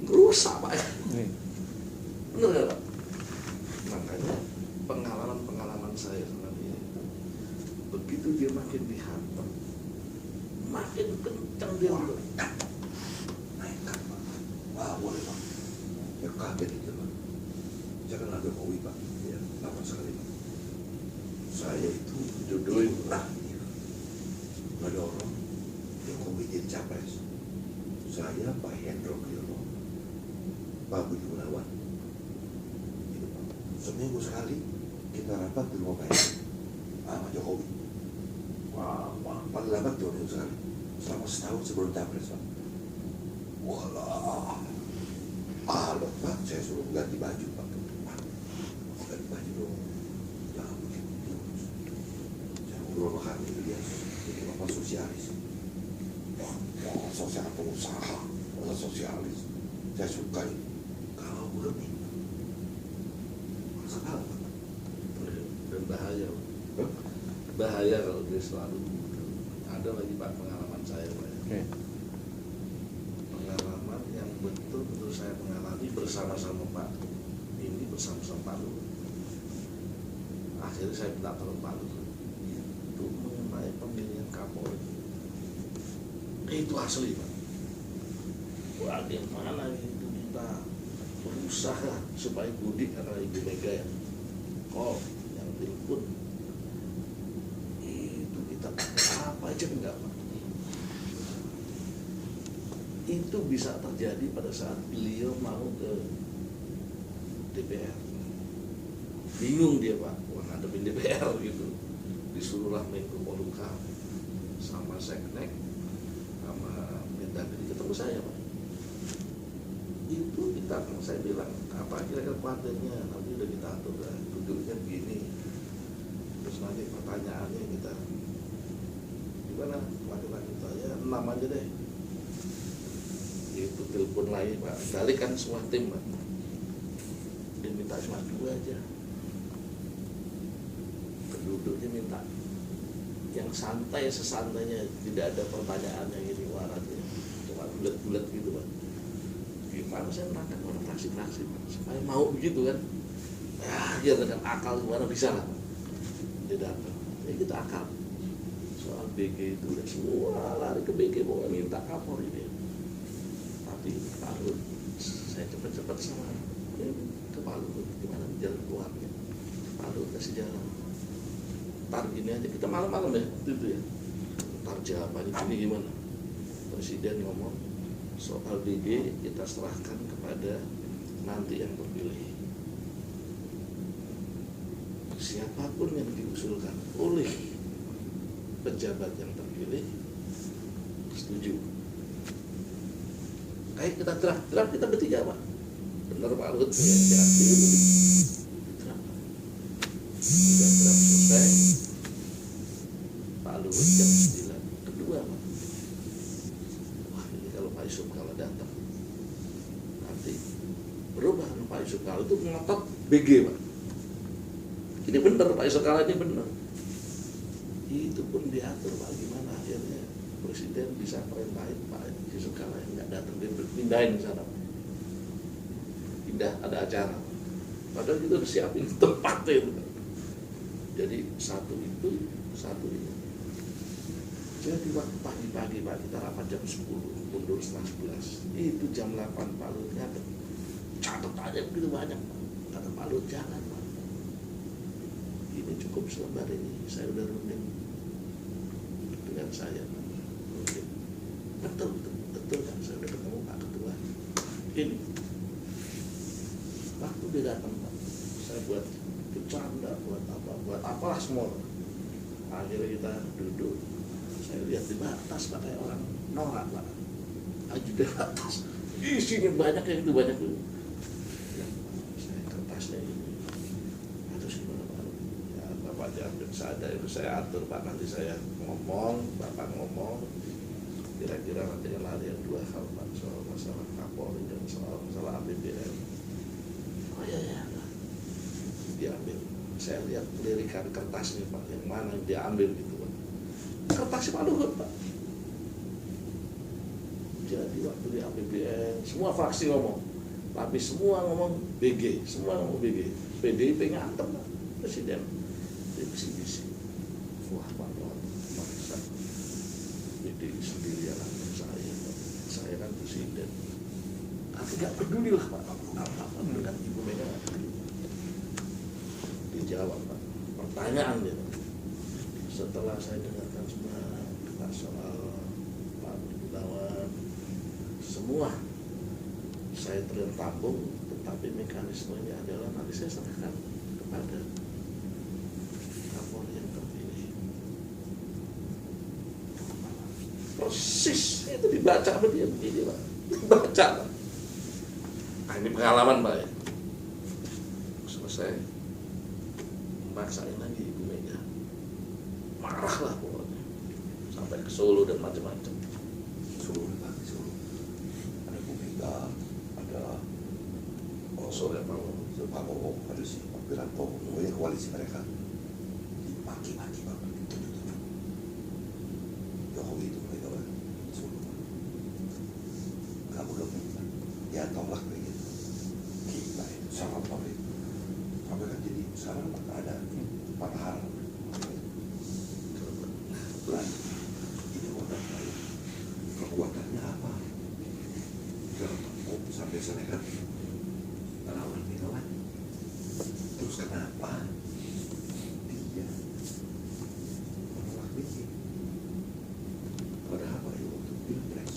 ngerusak Pak ya. Bener nggak Pak? Makanya pengalaman saya sama dia, begitu dia makin dihantam, makin kencang dia untuk Naikkan Pak. Wah boleh Pak. Ya kaget itu Pak. Saya kenal Jokowi Pak. Ya, lama sekali Pak. Saya itu jodohin lahir mendorong Jokowi jadi capres. Saya Pak Hendro Priyono, Pak Budi Gunawan. Gitu Pak. Seminggu sekali kita rapat di rumah Pak Hendro sama Jokowi. Wah, paling lambat 2 minggu sekali. Selama setahun sebelum capres Pak. Walah, alot Pak, saya suruh ganti baju Pak. Pak, ganti baju dong. Jangan begitu. Saya ngobrol sama kami dia, jadi Bapak sosialis. Wah, sosial pengusaha, sosialis. Saya suka ini. Kalau begini, salah. Dan bahaya, Hah? bahaya kalau dia selalu. Ada lagi Pak pengalaman saya Pak. Oke. Pengalaman yang betul-betul saya mengalami bersama-sama Pak ini, bersama-sama Pak Luhut. Akhirnya saya minta tolong Pak Luhut itu mengenai pemilihan Kapolri. Itu asli Pak. Bagaimana itu kita berusaha supaya Budi karena Ibu Mega yang call, yang telepon itu kita apa aja enggak Pak. Itu bisa terjadi pada saat beliau mau ke DPR. Bingung dia Pak, wah ngadepin DPR gitu. Disuruhlah Menko Polhukam sama Seknek sama Mendagri ketemu saya Pak. Itu kita, saya bilang apa kira-kira khawatirnya, nanti udah kita atur lah, duduknya begini. Terus nanti pertanyaannya kita gimana laki-laki saya 6 aja deh. Itu telepon lagi Pak, balik kan semua tim Pak. Dia minta cuma 2 aja. Penduduknya minta yang santai, sesantainya, tidak ada pertanyaan yang ini waratnya, cuma bulat-bulat gitu Pak. Gimana saya menangkan orang fraksi-fraksi Pak, supaya mau begitu kan. Ya dengan akal gimana bisa lah Pak. Dia datang, ya kita akal. Soal BG itu udah semua lari ke BG mau minta Kapolri dia. Tapi Pak Luhut, saya cepat-cepat sama ke Pak Luhut, gimana jalan keluarnya. Pak Luhut kasih jalan. Ntar gini aja, kita malam-malam ya, itu ya. Ntar jawabannya ini gimana. Presiden ngomong soal BG kita serahkan kepada nanti yang terpilih. Siapapun yang diusulkan oleh pejabat yang terpilih setuju. Kayak kita draft kita bertiga Pak. Benar Pak Luhut ya, sudah draft selesai. Pak Luhut jam 9 kedua Pak. Wah ini kalau Pak Yusuf Kala datang nanti berubah. Pak Yusuf Kala itu ngotot BG Pak. Ini benar Pak Yusuf Kala ini benar. Itu pun diatur Pak, gimana akhirnya Presiden bisa perintahin Pak Yusuf Kala yang nggak datang, dia pindahin ke sana. Pindah, ada acara. Padahal kita udah siapin tempatnya itu. Jadi satu itu, satu ini. Jadi waktu pagi-pagi Pak, kita rapat jam 10, mundur setengah 11. Itu jam 8 Pak Luhut nyatet. Catat aja begitu banyak Pak. Kata Pak Luhut jangan Pak. Ini cukup selembar ini, saya udah runding dengan saya Pak. Runding. Betul kan, saya udah ketemu Pak Ketua. Ini waktu dia datang Pak, saya buat bercanda, buat apalah semua. Akhirnya kita duduk, saya lihat di batas Pak, kayak orang norak Pak. Aju di batas, isinya banyak yang itu banyak itu. Ya, saya kertasnya ini, terus gimana Pak? Ya Bapak jangan saja itu saya atur Pak, nanti saya ngomong, Bapak ngomong. Kira-kira nanti lari yang 2 hal Pak, soal masalah Kapolri dan soal masalah APBN. Oh ya, diambil. Saya lihat lirikan kertasnya Pak, yang mana yang diambil gitu Pak. Kertasnya Pak Luhut Pak. Jadi waktu di APBN, semua fraksi ngomong, tapi semua ngomong BG, semua ngomong BG. PDIP ngantem Pak, Presiden. Bisi-bisi. Wah Pak Luhut, maksa. Jadi sendirian dengan saya Pak. Saya kan Presiden. Tapi gak peduli lah Pak, apa-apa dengan Ibu Mega. Dijawab Pak, pertanyaan dia. Setelah saya dengarkan semua soal Pak Gunawan, semua saya tertampung, tetapi mekanismenya adalah nanti saya serahkan kepada Kapolri yang terpilih. Persis itu dibaca sama dia begini Pak, dibaca Pak. Nah, ini pengalaman Pak ya. Selesai, maksain lagi Ibu Mega, marah lah pokoknya, sampai ke Solo dan macam-macam. Solo. Ada Bu Mega, ada Surya Paloh. itu Pak Bowo, ada si Pak Wiranto, pokoknya koalisi mereka dimaki-maki Pak, ditunjuk-tunjuk. Jokowi itu mereka suruh, kamu dong, ya tolak kayak gitu. Gila itu, sama Pak. Sampai kan jadi sekarang ada padahal bulan ini orang lain kekuatannya apa? Sampai sana kan lawan Megawati. Terus kenapa dia menolak BG? Padahal pada waktu Pilpres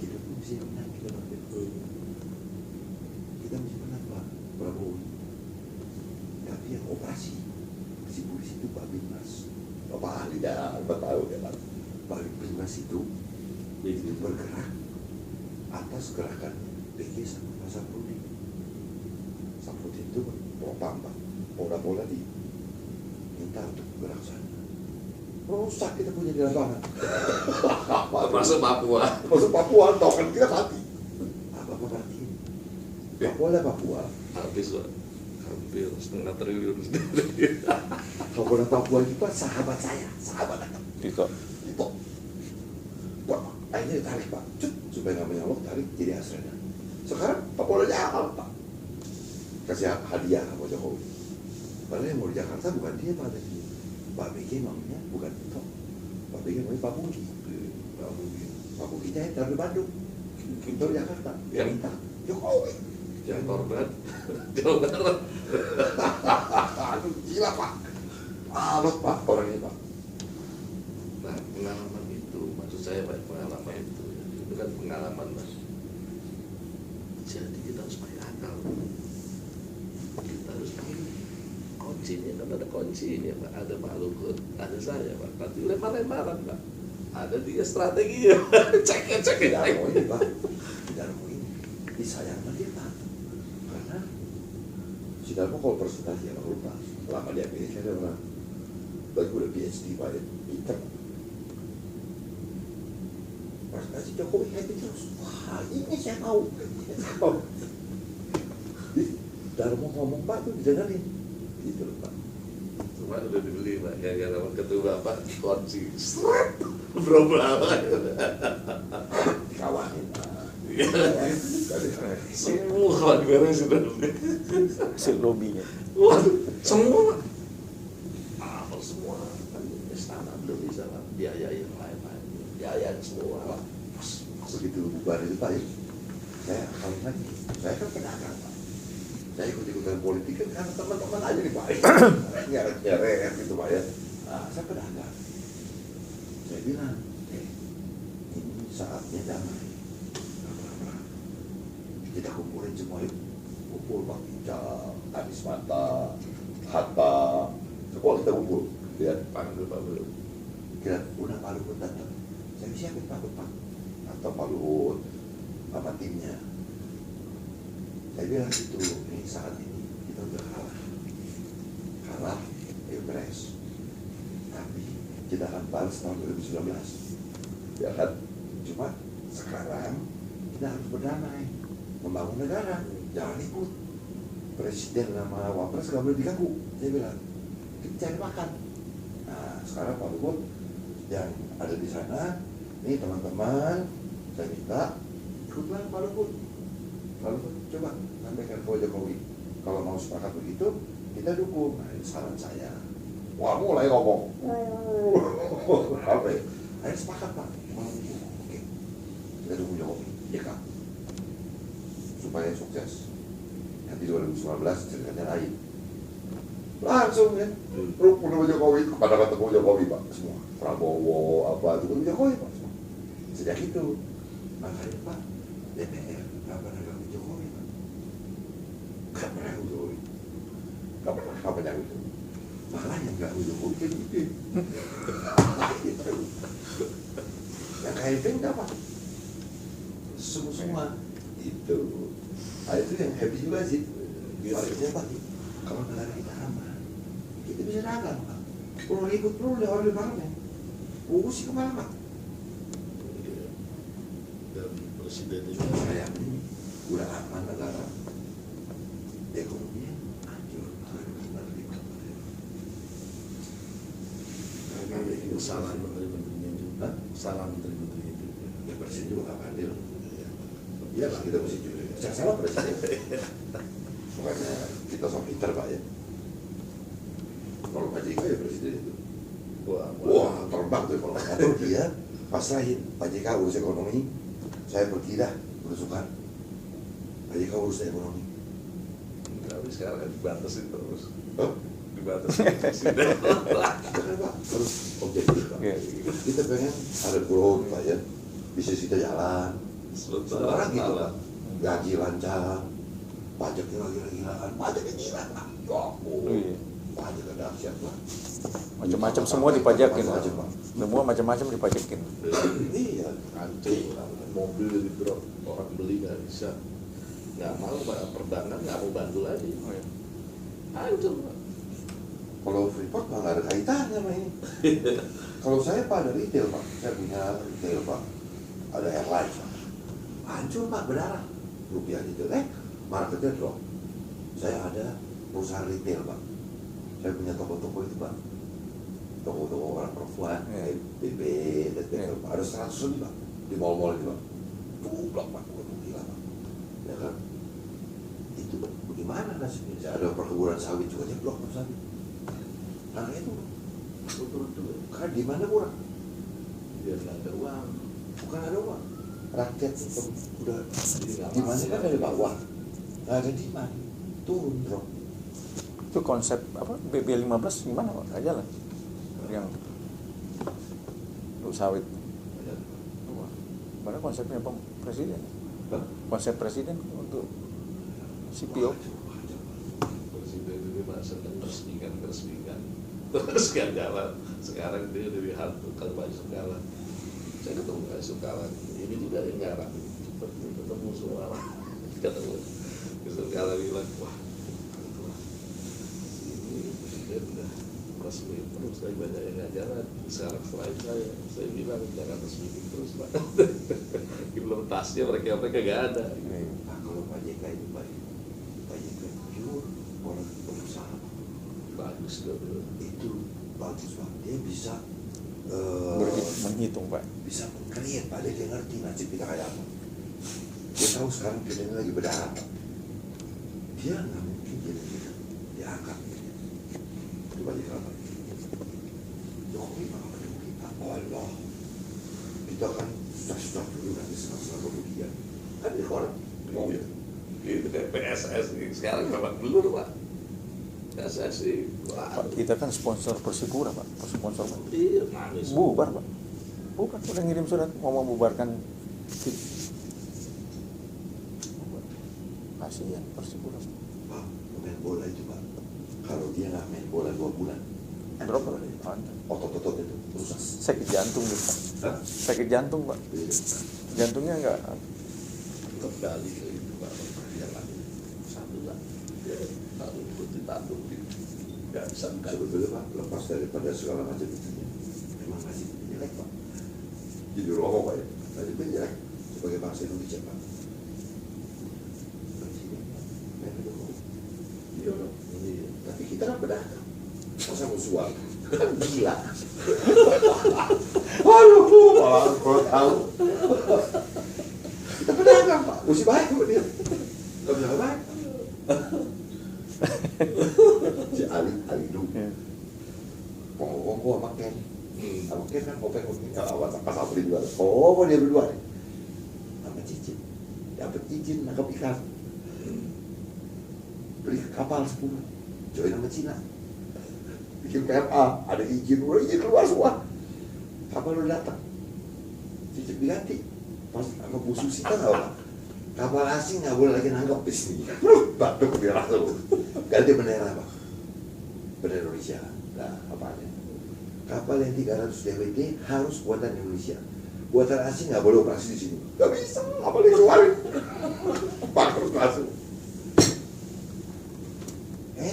kita pun mesti menang, kita mesti menang Pak Prabowo. Tapi yang operasi si polisi itu Pak Bimas, Bapak ahli dah, Bapak tahu ya Pak. Pak Bimas itu bergerak atas gerakan BG sama Pak Saprudin. Saprudin itu propam Pak, bola diminta untuk bergerak sana. Rusak kita punya di lapangan. Masuk Papua. Masuk Papua, tau kan kita mati. Apa berarti? Papua Habis Pak. Hampir setengah triliun. Kapolda Papua itu Pak sahabat saya, sahabat dekat. Tito. Wah, akhirnya tarik Pak, supaya nggak menyolok, tarik jadi Asrena. Sekarang Kapolda Jakarta Pak, kasih hadiah sama Jokowi. Padahal yang mau di Jakarta bukan dia Pak, Pak BG maunya bukan Tito, Pak BG maunya Pak Budi. Pak Budi jahit dari Bandung, Tito Jakarta, yang minta Jokowi. Yang korban Jawa Barat. Aduh, gila Pak, alot Pak orang ini Pak. Nah, pengalaman itu, maksud saya Pak, pengalaman itu kan pengalaman Mas. Jadi kita harus pakai akal. Kita harus pakai kuncinya, kan ada kuncinya Pak. Ada Pak Luhut, ada saya Pak. Nanti lempar-lemparan Pak. Ada 3 strategi ya Pak. Cek. Tidak mau ini Pak, tidak mau ini. Disayangkan dia Pak, karena si Darmo kalau presentasi ya lupa. Lama di Amerika dia pernah, lagi udah PhD Pak, ya, pinter. Presentasi Jokowi happy terus. Wah ini saya tahu. Darmo ngomong Pak tuh didengarin. Gitu loh Pak. Cuma udah dibeli Pak, ya nama ketua Pak, kunci. Berapa Dikawanin Pak. Semua kawan beres sudah. Hasil lobbynya. Waduh, semua. Apa semua? Kan istana belum bisa lah, biaya yang lain-lain, biaya semua. Pak, begitu bubar itu Pak, saya kawin lagi. Saya kan pedagang Pak. Saya ikut-ikutan politik kan karena teman-teman aja nih Pak. Nyeret gitu Pak ya. Nah, saya pedagang. Saya bilang, ini saatnya damai. Kita kumpulin semua yuk. Kumpul Pak Ical, Anies Mata, Hatta, semua kita kumpul. Ya, Panggil Pak Luhut. kita undang Pak Luhut datang. Saya siapin Pak atau Pak Luhut apa timnya. Saya bilang gitu, ini saat ini kita udah kalah Pilpres, tapi kita akan balas tahun 2019, ya kan? Cuma sekarang kita harus berdamai, membangun negara, jangan ikut presiden sama wapres gak boleh diganggu. Saya bilang kita cari makan. Nah sekarang Pak Luhut yang ada di sana, ini teman-teman, saya minta ikutlah Pak Luhut. Pak Luhut coba sampaikan ke Jokowi, kalau mau sepakat begitu kita dukung. Nah ini saran saya. Wah mulai ngomong. Apa ya? Ayo sepakat Pak. Oke. Kita dukung Jokowi. Ya Kak. Supaya sukses. Nanti 2019 ceritanya lain. Langsung ya. Rukun sama Jokowi. Pada ketemu Jokowi Pak. Semua. Prabowo apa itu Jokowi Pak. Semua. Sejak itu. Makanya Pak. DPR gak pernah ganggu Jokowi Pak. Gak pernah ganggu Jokowi. Gak pernah ganggu. Malah yang ganggu Jokowi kan gitu. Yang KIP enggak Pak. Semua itu. Nah itu yang happy juga sih. Harusnya Pak, kalau negara kita aman, kita bisa dagang Pak. Perlu ribut, perlu orang di parlemen. Urusi kemana Pak? Dan presiden itu Cuma saya ini udah aman negara. Ekonomi salah menteri-menterinya juga. Hah? Salah menteri-menterinya juga. Ya presiden juga nggak adil. Iya lah, kita mesti jujur. Saya salah presiden. Makanya kita sok pintar Pak ya. Kalau Pak JK ya presiden itu. Wah, terbang tuh kalau ngatur dia. Pasrahin, Pak JK urus ekonomi, saya pergi dah, berusukan. Pak JK urus ekonomi. Tapi sekarang dibatasin terus. Oh, Dibatasin presiden. kan Pak, harus objektif Pak. Kita pengen ada growth Pak ya. Bisnis kita jalan. Sekarang gitu Pak. Gaji lancar, pajaknya lagi-lagilaan, pajaknya gila Pak. Iya. Pajaknya dahsyat Pak. Macam-macam semua dipajakin. Macam-macam, Pak. Semua macam-macam dipajakin. Iya, Hancur, mobil di drop, orang beli nggak bisa, nggak mau, perbankan nggak mau bantu lagi, Oh, iya. hancur Pak. kalau Freeport Pak nggak ada kaitannya sama ini. Kalau saya Pak ada retail Pak, saya punya retail Pak, ada airline Pak. Hancur Pak, berdarah. Rupiah itu, marketnya drop. Saya ada perusahaan retail Pak. Saya punya toko-toko itu Pak. Toko-toko orang perempuan, Iya. BB, dan Pak. Ada 100 lebih Pak, di mall-mall itu Pak. Bublak Pak, bukan gila Pak. Ya kan? Itu bagaimana nasibnya? Saya ada perkebunan sawit juga, dia blok sawit. Karena itu, betul-betul. Karena di mana kurang? Biar nggak ada uang, Bukan ada uang. Rakyat itu udah jadi nggak di mana masuk. kan dari bawah, nggak ada demand, turun drop. Itu konsep apa BB15 gimana Pak? Nggak jalan. Yang untuk sawit. Mana konsepnya Pak Presiden? Hah? Konsep Presiden untuk CPO. Presiden ini masa meresmikan, terus nggak jalan. Sekarang dia dari hantu kalau Pak Yusuf Kalla. Saya ketemu Pak Yusuf Kalla, ini juga yang ngarang. Seperti ketemu semua, ketemu Yusuf Kalla bilang, wah, itulah. Ini presiden udah resmi terus, tapi banyak yang nggak jalan. Sekarang selain saya bilang jangan resmikan terus Pak. Implementasinya mereka nggak ada. Nah, kalau Pak JK itu baik, Pak JK pure orang pengusaha Bagus tuh. itu bagus Pak. Dia bisa Menghitung Pak. bisa meng-create Pak. Dia ngerti nasib kita kayak apa. Dia tahu sekarang kita ini lagi berdarah Pak. Dia nggak mungkin jadi kita diangkat. Itu Pak JK Pak. Jokowi Pak, Jokowi Pak. Allah, kita kan susah-susah dulu nanti senang-senang kemudian. Kan dia orang mau ya. Gitu kayak PSSI sekarang memang belum Pak. PSSI, wah, Pak, kita kan sponsor Persipura Pak. Sponsor Pak. iya manis. Bubar Pak. Bukan udah ngirim surat mau membubarkan tim. Kasihan Persipura. Pak, pemain bola itu Pak, kalau dia nggak main bola 2 bulan, Drop Pak. Pak. Otot-otot itu rusak. Sakit jantung gitu Pak. Hah? Sakit jantung Pak. Iya. Jantungnya enggak. Kembali ke itu Pak, yang lagi satu lah. Dia lalu ikuti tanduk gitu. Nggak bisa enggak. Sebetulnya Pak, lepas daripada segala macam itu, memang nasib jelek Pak. Jadi rokok Pak ya, nasibnya jelek sebagai bangsa Indonesia Pak. Presiden, main Jokowi. Iya dong. Ini Tapi kita kan pedagang, masa musuhan? Kan gila. Aduh, malah kalau tahu. Kita pedagang Pak, mesti baik sama dia. Gak bisa baik. Si Ali dulu. Kongko sama Ken. Sama Ken kan kopek-kopek awal pas April dua. Oh, dia berdua nih. Sama Cicin. Dapat izin nangkap ikan. Beli kapal 10. Join sama Cina. Bikin PMA, ada izin keluar semua. Kapal udah datang. Cicin diganti. Pas sama Bu Susi kan apa? Kapal asing nggak boleh lagi nanggap di sini. Batuk dia langsung. Ganti bendera Pak. Bendera Indonesia. Nah, apanya? Kapal yang 300 DWT harus buatan Indonesia. Buatan asing nggak boleh operasi di sini. Nggak bisa. Kapal dikeluarin. Bangkrut langsung.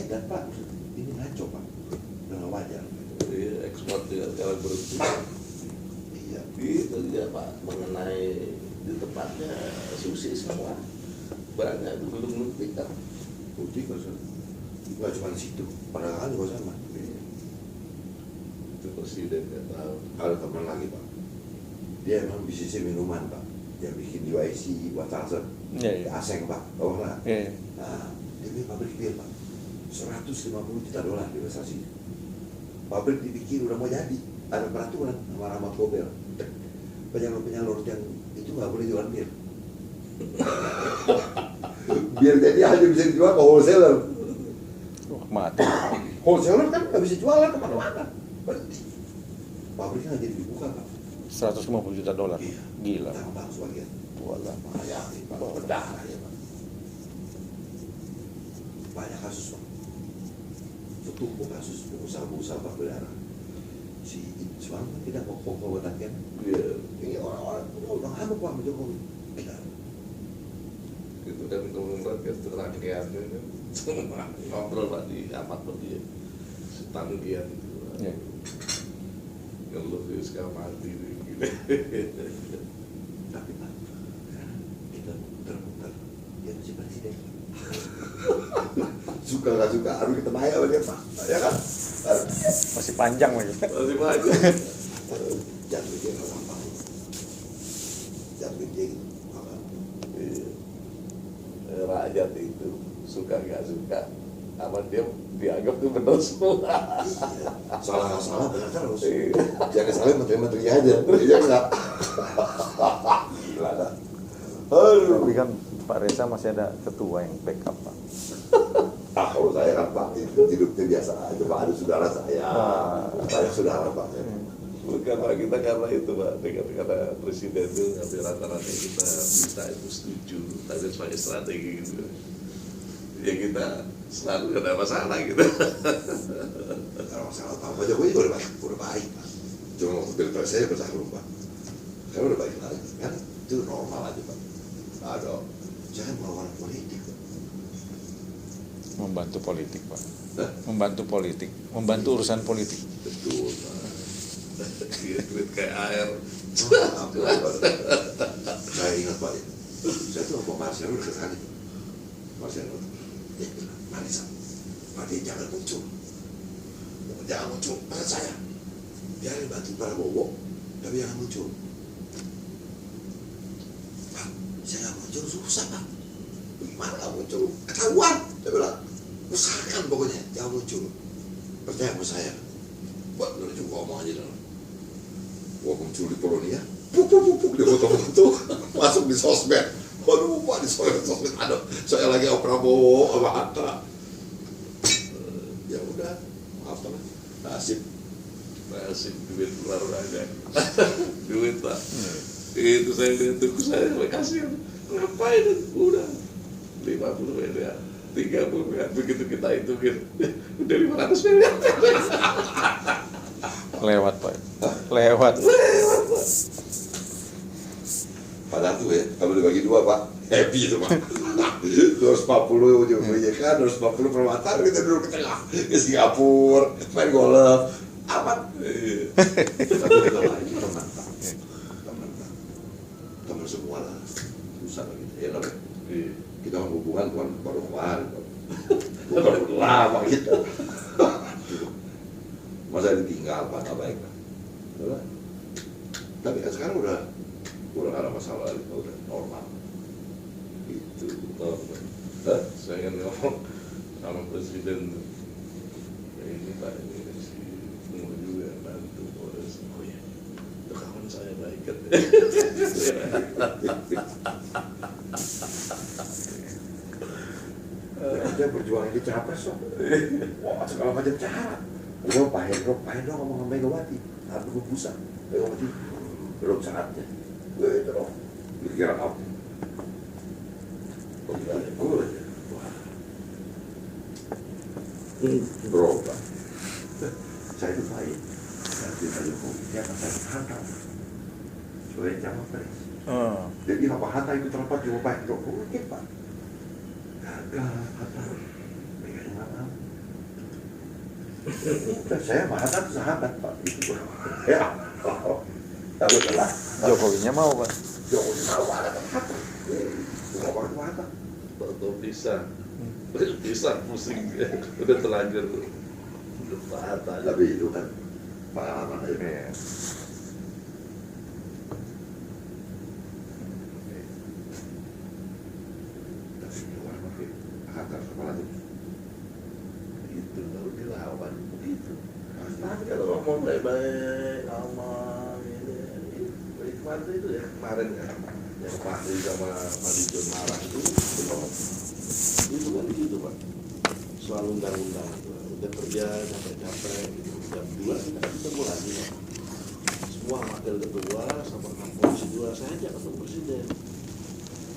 Dan Pak, ini ngaco Pak. Udah nggak wajar. ekspor juga sekarang berhenti. Iya. Itu dia Pak, mengenai di tempatnya susi semua. Barangnya itu belum tikar. Putih nggak cuma di situ. Perdagangan juga sama. Itu presiden nggak tahu. Ada teman lagi Pak, dia emang bisnisnya minuman Pak, yang bikin UIC, Watersen, Aseng Pak, tahu nggak? Nah, dia bikin pabrik bir Pak, $150 juta investasi. Pabrik dibikin udah mau jadi, ada peraturan sama Rahmat Gobel, penyalur yang itu nggak boleh jualan bir. Biar jadi hanya bisa dijual ke wholesaler. Mati. Wholesaler kan nggak bisa jualan kemana-mana, berhenti. Pabriknya nggak jadi dibuka Pak. $150 juta. Iya. Gila. Tambang sebagian. Walah. Melayani Pak, berdarah ya Pak. Banyak kasus Pak. Setumpuk kasus pengusaha-pengusaha Pak berdarah. Si Ismail kan tidak mau kok kan? Iya. Ini orang-orang udah ngamuk Pak sama Jokowi. Itu kan kemudian ke rangkaian kan ngobrol Pak di apartemen dia si Tanggian itu Iya. ngeluh dia sekarang mati gitu. Tapi Pak, kita muter-muter, dia masih presiden. Suka nggak suka, harus kita bayar sama dia Pak, ya kan? Masih panjang lagi. Masih banyak. Jangan dia nggak gampang. Jangan dia gitu. Iya. Rakyat itu suka nggak suka apa dia dianggap itu benar semua. Salah benar terus. Iya. Jangan salah menteri-menteri aja, iya nggak? Gila dah. Aduh. Tapi kan Pak Reza masih ada ketua yang backup Pak. Kalau saya kan Pak, itu hidupnya biasa aja Pak, ada saudara saya. Banyak saudara Pak. Bukan Pak, kita karena itu Pak, karena presiden itu ngambil rata-rata kita minta itu setuju, tapi sebagai strategi gitu. Ya kita selalu ada masalah gitu. Kalau masalah Pak Jokowi juga udah baik Pak. Cuma waktu pilpres saya bertarung Pak. Saya udah baik lagi, kan itu normal aja Pak. Ada, jangan melawan politik Pak. Membantu politik Pak. Hah? Membantu politik, membantu urusan politik. Betul Pak. Dia duit kayak air. Saya ingat Pak, saya tuh sama Marcelo udah kesana. Marcelo, dia bilang, Marisa, Pak dia jangan muncul. Jangan muncul, pesan saya. Biarin bantu Prabowo, tapi jangan muncul. Pak, saya nggak muncul susah Pak. Bagaimana nggak muncul? Ketahuan. Dia bilang, usahakan pokoknya, jangan muncul. Percaya sama saya. Buat bener juga ngomong aja dong. Gua muncul di Polonia, puk, dia foto-foto, masuk di sosmed. Waduh, Pak, di sosmed ada. Saya lagi sama Prabowo, sama Hatta. Ya udah, maaf lah, nasib Duit keluar aja. Duit Pak. Itu saya lihat tuh saya kasih ngapain udah 50 miliar 30 miliar begitu kita hitungin udah 500 miliar. Lewat Pak. Lewat. Padahal tuh ya, kalau dibagi dua Pak, happy itu Pak. 240 ujung-ujungnya kan, 240 permata, kita duduk ke tengah, ke Singapura, main golf, aman. Tapi kita lagi teman Pak, teman semua lah, susah lah gitu, ya kan? Kita kan hubungan bukan baru kemarin, bukan lama gitu. Masa ditinggal Pak, nggak baik Pak. Tapi kan sekarang udah nggak ada masalah, udah normal. Itu normal. Saya kan ngomong sama presiden ini Pak ini si mau juga bantu polres. Oh ya, itu kawan saya baik kan. Dia berjuang di capres loh. Wah, segala macam cara. Gua Pak Hendro ngomong sama Megawati, aku berpusat. Megawati, belum saatnya. Itu loh, pikiran apa? Gue aja. Wah. Bro, Pak. Saya itu baik. Nanti Pak Jokowi, dia akan saya hantar. Soalnya jangan pres. Jadi apa Hatta itu terlepas di Pak Hendro? Mungkin Pak. Gagal Hatta. Mereka nggak mau. Udah saya sama Hatta itu sahabat Pak. Itu ya. Tapi lah. Jokowinya mau Pak. Jokowi mau ada Hatta. Cuma waktu Hatta. Atau bisa pusing udah terlanjur udah patah. Tapi itu kan pengalaman aja. Iya. Tapi luar pakai kantor kepala tuh. Itu kalau dilawan begitu. Tapi kalau ngomong baik-baik, aman, ini kemarin itu ya kemarin ya, yang Fahri sama Fadli marah itu kan gitu Pak, soal undang-undang itu, udah kerja capek-capek, gitu. Jam 2 kita ketemu lagi Pak. Semua wakil ketua sama komisi 2 saya ajak ketemu presiden,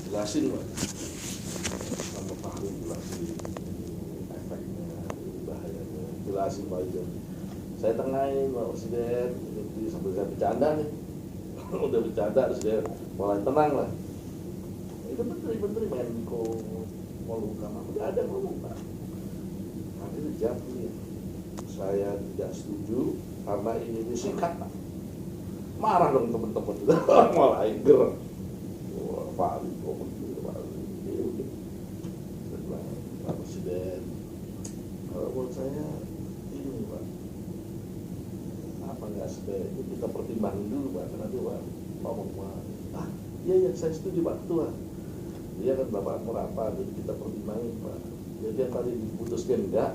jelasin Pak, sama Fahri jelasin efeknya, bahayanya, jelasin Pak Ijo. Saya tengahin Pak Presiden, ini sambil saya bercanda nih, udah bercanda Presiden, mulai tenang lah. Itu menteri-menteri Menko, Polhukam, udah ada ngomong Pak. Nanti dijawab nih, saya tidak setuju karena ini disikat Pak. Marah dong teman-teman, mulai gerang. Wah Pak, kok begitu Pak? Pak Presiden, kalau buat saya ini Pak, apa nggak sebaiknya kita pertimbangkan dulu Pak, nanti Pak ngomong Pak, iya saya setuju Pak Ketua, dia kan Bapak merapat, jadi kita pertimbangin Pak, jadi yang tadi diputuskan enggak,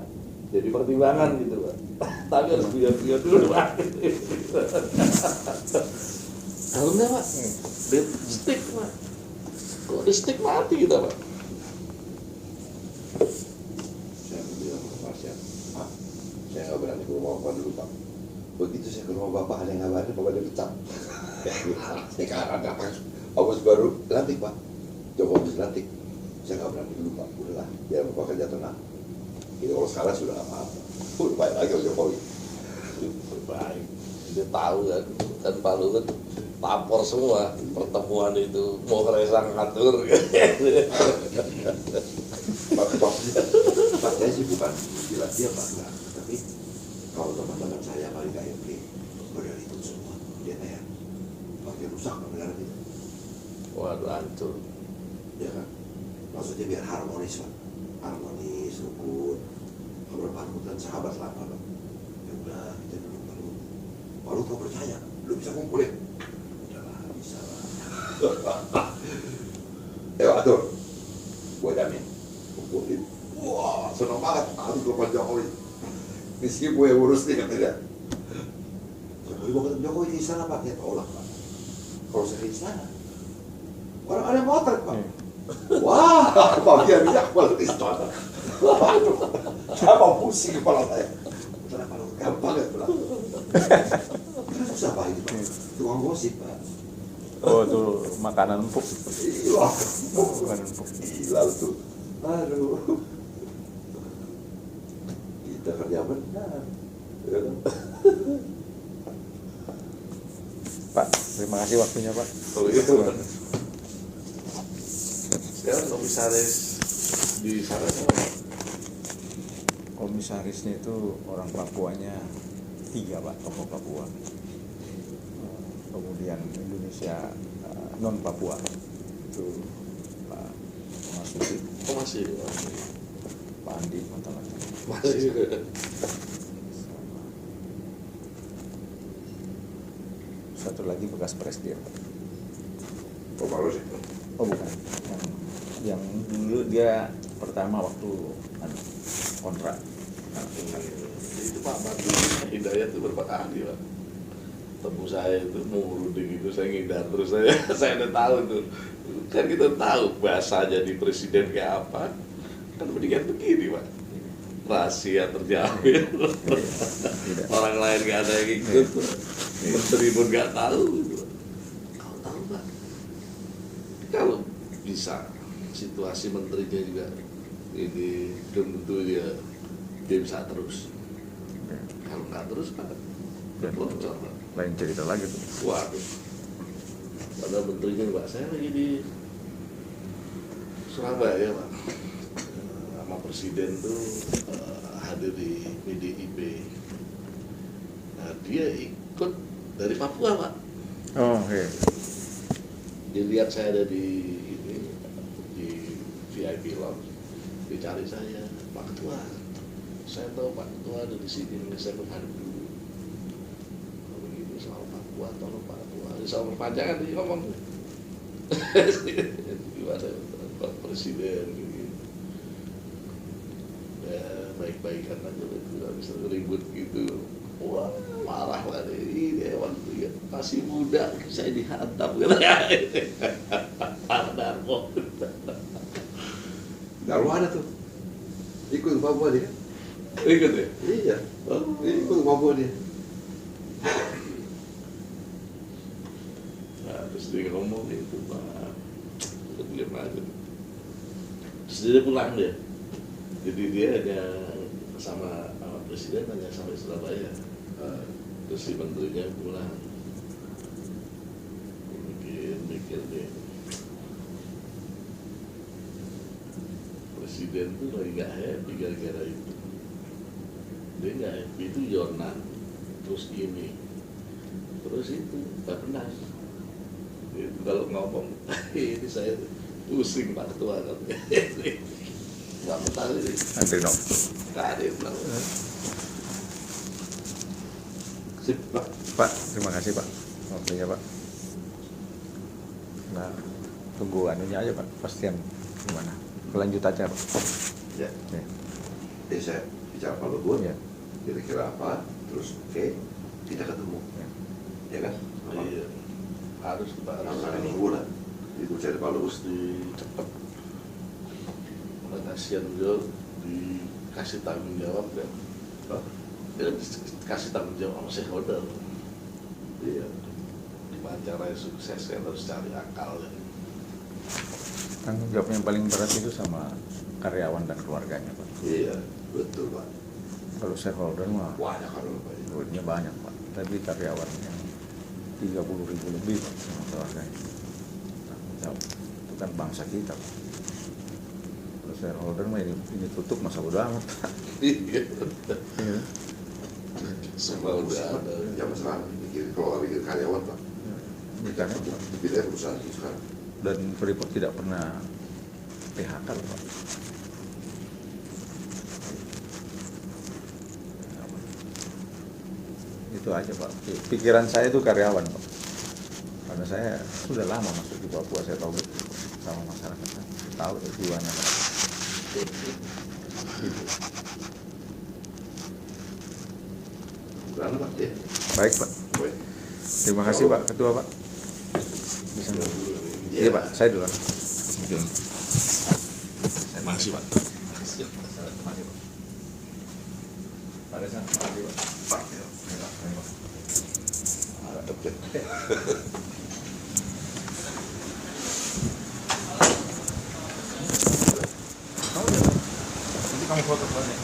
jadi pertimbangan gitu Pak, tapi harus biar dulu Pak. Kalau enggak Pak, di stick Pak, kalau di stick mati kita Pak. Saya bilang ke pasien, Pak, saya nggak berani ke rumah Bapak dulu Pak. Begitu saya ke rumah Bapak, ada yang ngabarin Bapak dipecat. Sekarang ada Awas baru lantik Pak, Jokowi lantik. Saya nggak berani dulu Pak, udahlah, biar Bapak kerja tenang. Ini kalau sekarang sudah nggak apa-apa, udah baik lagi Jokowi. Baik, dia tahu kan Pak Luhut lapor semua pertemuan itu mau keresang ngatur. Pak saya sih bukan gila dia Pak, enggak. Tapi kalau teman-teman saya paling nggak yakin, udah itu semua dia tanya, makin rusak negara kita. Waduh hancur. Ya kan? Maksudnya biar harmonis Pak, harmonis, rukun, berpadu dan sahabat lama Pak. Ya udah kita dulu baru kau percaya, lu bisa kumpulin. Udahlah, bisa lah. Atur, gua jamin, kumpulin. Wah, senang banget, aduh Pak Jokowi. Meski gue urus nih katanya. Jokowi mau ketemu Jokowi di istana Pak, ya tolak Pak. Kalau saya di istana, orang ada motor Pak. Wah, bagian minyak kepala di istana. Waduh, apa pusing kepala saya. Kenapa lu gampang ya Pak? Susah Pak ini Pak, tukang gosip Pak. Oh itu makanan empuk. Iya, Makanan empuk. gila tuh. Aduh. Kita kerja benar. Ya kan? Pak, terima kasih waktunya Pak. Kalau gitu kan, sekarang komisaris di sana Pak. Komisarisnya itu orang Papuanya 3 Pak, tokoh Papua. Kemudian Indonesia non Papua itu Pak Masuki, Masih Pak Andi mantan lagi. masih. Satu lagi bekas presiden. Oh bagus sih. Oh bukan, yang dulu dia pertama waktu kontrak. Itu Pak Madu Hidayat itu berkali Pak. Temu saya itu mau ruding itu saya ngindar terus saya udah tahu tuh. Kan kita tahu bahasa jadi presiden kayak apa. Kan mendingan begini Pak. Rahasia terjamin. Orang lain nggak ada yang ikut. Menteri pun nggak tahu. Kau tahu Pak. Kalau bisa situasi menterinya juga ini belum tentu dia bisa terus. Kalau nggak terus Pak, bocor Pak. Lain cerita lagi tuh. Waduh. Padahal menterinya Pak, saya lagi di Surabaya Pak. Sama presiden tuh hadir di PDIP. Nah dia ikut dari Papua Pak. Oh oke. Dia lihat saya ada di ini di VIP lounge, dicari saya Pak Ketua. Saya tahu Pak Ketua ada di sini, saya berhadap dulu. Tua tolong Pak Tua bisa perpanjangan dia ngomong gimana Pak Presiden gitu. Ya baik-baikan aja nggak bisa ribut gitu. Wah marah lah ini emang masih muda saya dihantam gitu ya. Darmo. Darmo ada tuh. Ikut Papua dia. Ikut ya? Iya. Oh. Ikut Papua dia. Nah, terus dia ngomong itu Pak, diam aja. Terus dia pulang dia. Jadi dia hanya sama Presiden hanya sampai Surabaya. Terus si menterinya pulang. Mikir dia. Presiden tuh lagi gak happy gara-gara itu. Dia gak happy itu Yonan, terus ini, terus itu gak pernah. Itu kalau ngomong, ini saya pusing Pak Ketua katanya. Gak pernah ini. Nanti dong. Gak ada yang pernah. Sip, Pak. Pak, terima kasih Pak waktunya Pak. Nah, tunggu anunya aja Pak, pastian gimana kelanjutannya Pak. Ya. Ya. Jadi saya bicara Pak Luhut, Ya. kira-kira apa, terus oke, kita ketemu. Ya. Ya kan? Iya, harus kita Harus ada minggu lah. Itu cari Pak Luhut. harus cepet. Mulai kasihan beliau dikasih tanggung jawab kan. Dia dikasih tanggung jawab sama shareholder. Iya. Gimana caranya sukses kan harus cari akal ya. Tanggung jawab yang paling berat itu sama karyawan dan keluarganya Pak. Iya, betul Pak. Kalau shareholder mah Banyak kalau Pak. duitnya banyak Pak, tapi karyawannya 30.000 lebih Pak sama keluarganya. Tanggung jawab itu kan bangsa kita Pak. Kalau shareholder mah ini tutup masa bodo amat Pak. Iya. Iya. Semua udah ada. Zaman sekarang mikir kalau mikir karyawan Pak. Ini kan Pak. Dipilih perusahaan itu sekarang. Dan Freeport tidak pernah PHK loh, Pak. Itu aja Pak. Pikiran saya itu karyawan Pak. Karena saya sudah lama masuk di Papua, saya tahu betul sama masyarakat. Tahu tujuannya Pak. Gitu. Berapa Pak? Ya. Baik Pak. Baik. Terima kasih Pak Ketua Pak. Bisa. Iya Pak, saya dulu. Terima kasih Pak. Terima kasih Pak. Pak Desa, terima kasih Pak. Pak. Ya. Oke. Nanti kamu foto soalnya.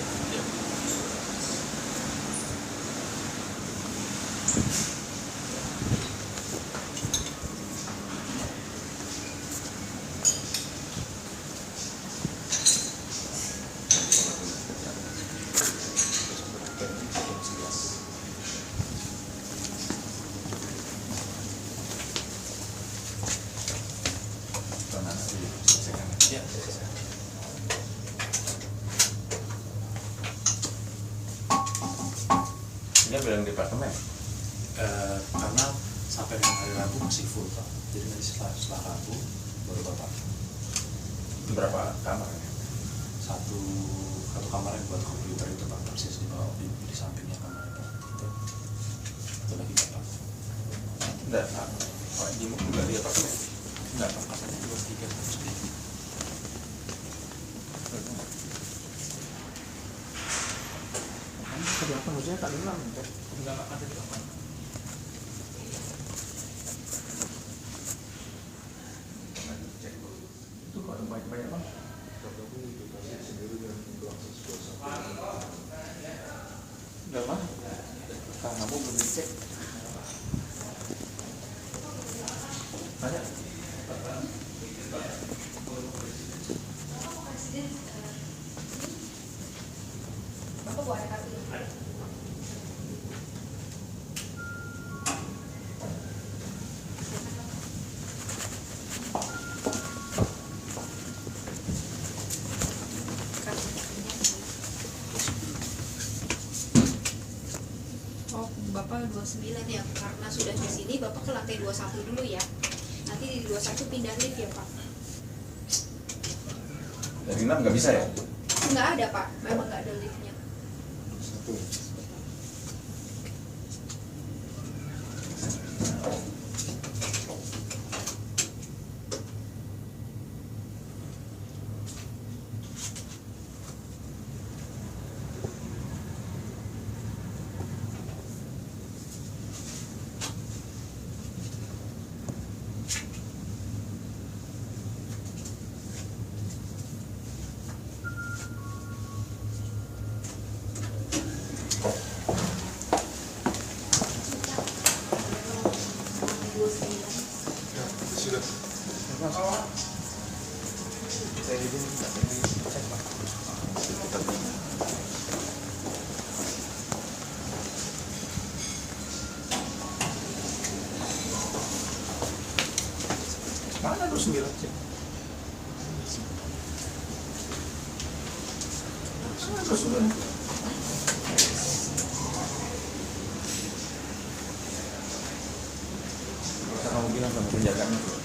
Ini bilang departemen. Karena sampai dengan hari Rabu masih full Pak. Jadi nanti setelah Rabu baru Bapak. Berapa kamar? Satu kamar yang buat komputer itu Pak, persis di bawah di sampingnya kamar itu. Itu lagi Bapak. Enggak, Pak. Pak Jimuk juga di apartemen. Enggak Pak, katanya 2-3 sedih. Tadi apa maksudnya tak bilang? Enggak Pak, ada di Bapak. Itu kok ada banyak-banyak Bang. Enggak Bang. Kamu belum dicek. Banyak. Bapak buat kartu. Oh, Bapak 2 29 ya, karena sudah di sini Bapak ke lantai 21 dulu ya. Nanti di 21 pindah lift ya Pak. Dari 6 nggak bisa ya? Nggak ada Pak, memang nggak ada liftnya. Satu. Ya, sudah. Saya izin cek Pak. Mana lu 9 sih? Kamu bilang sama penjaganya.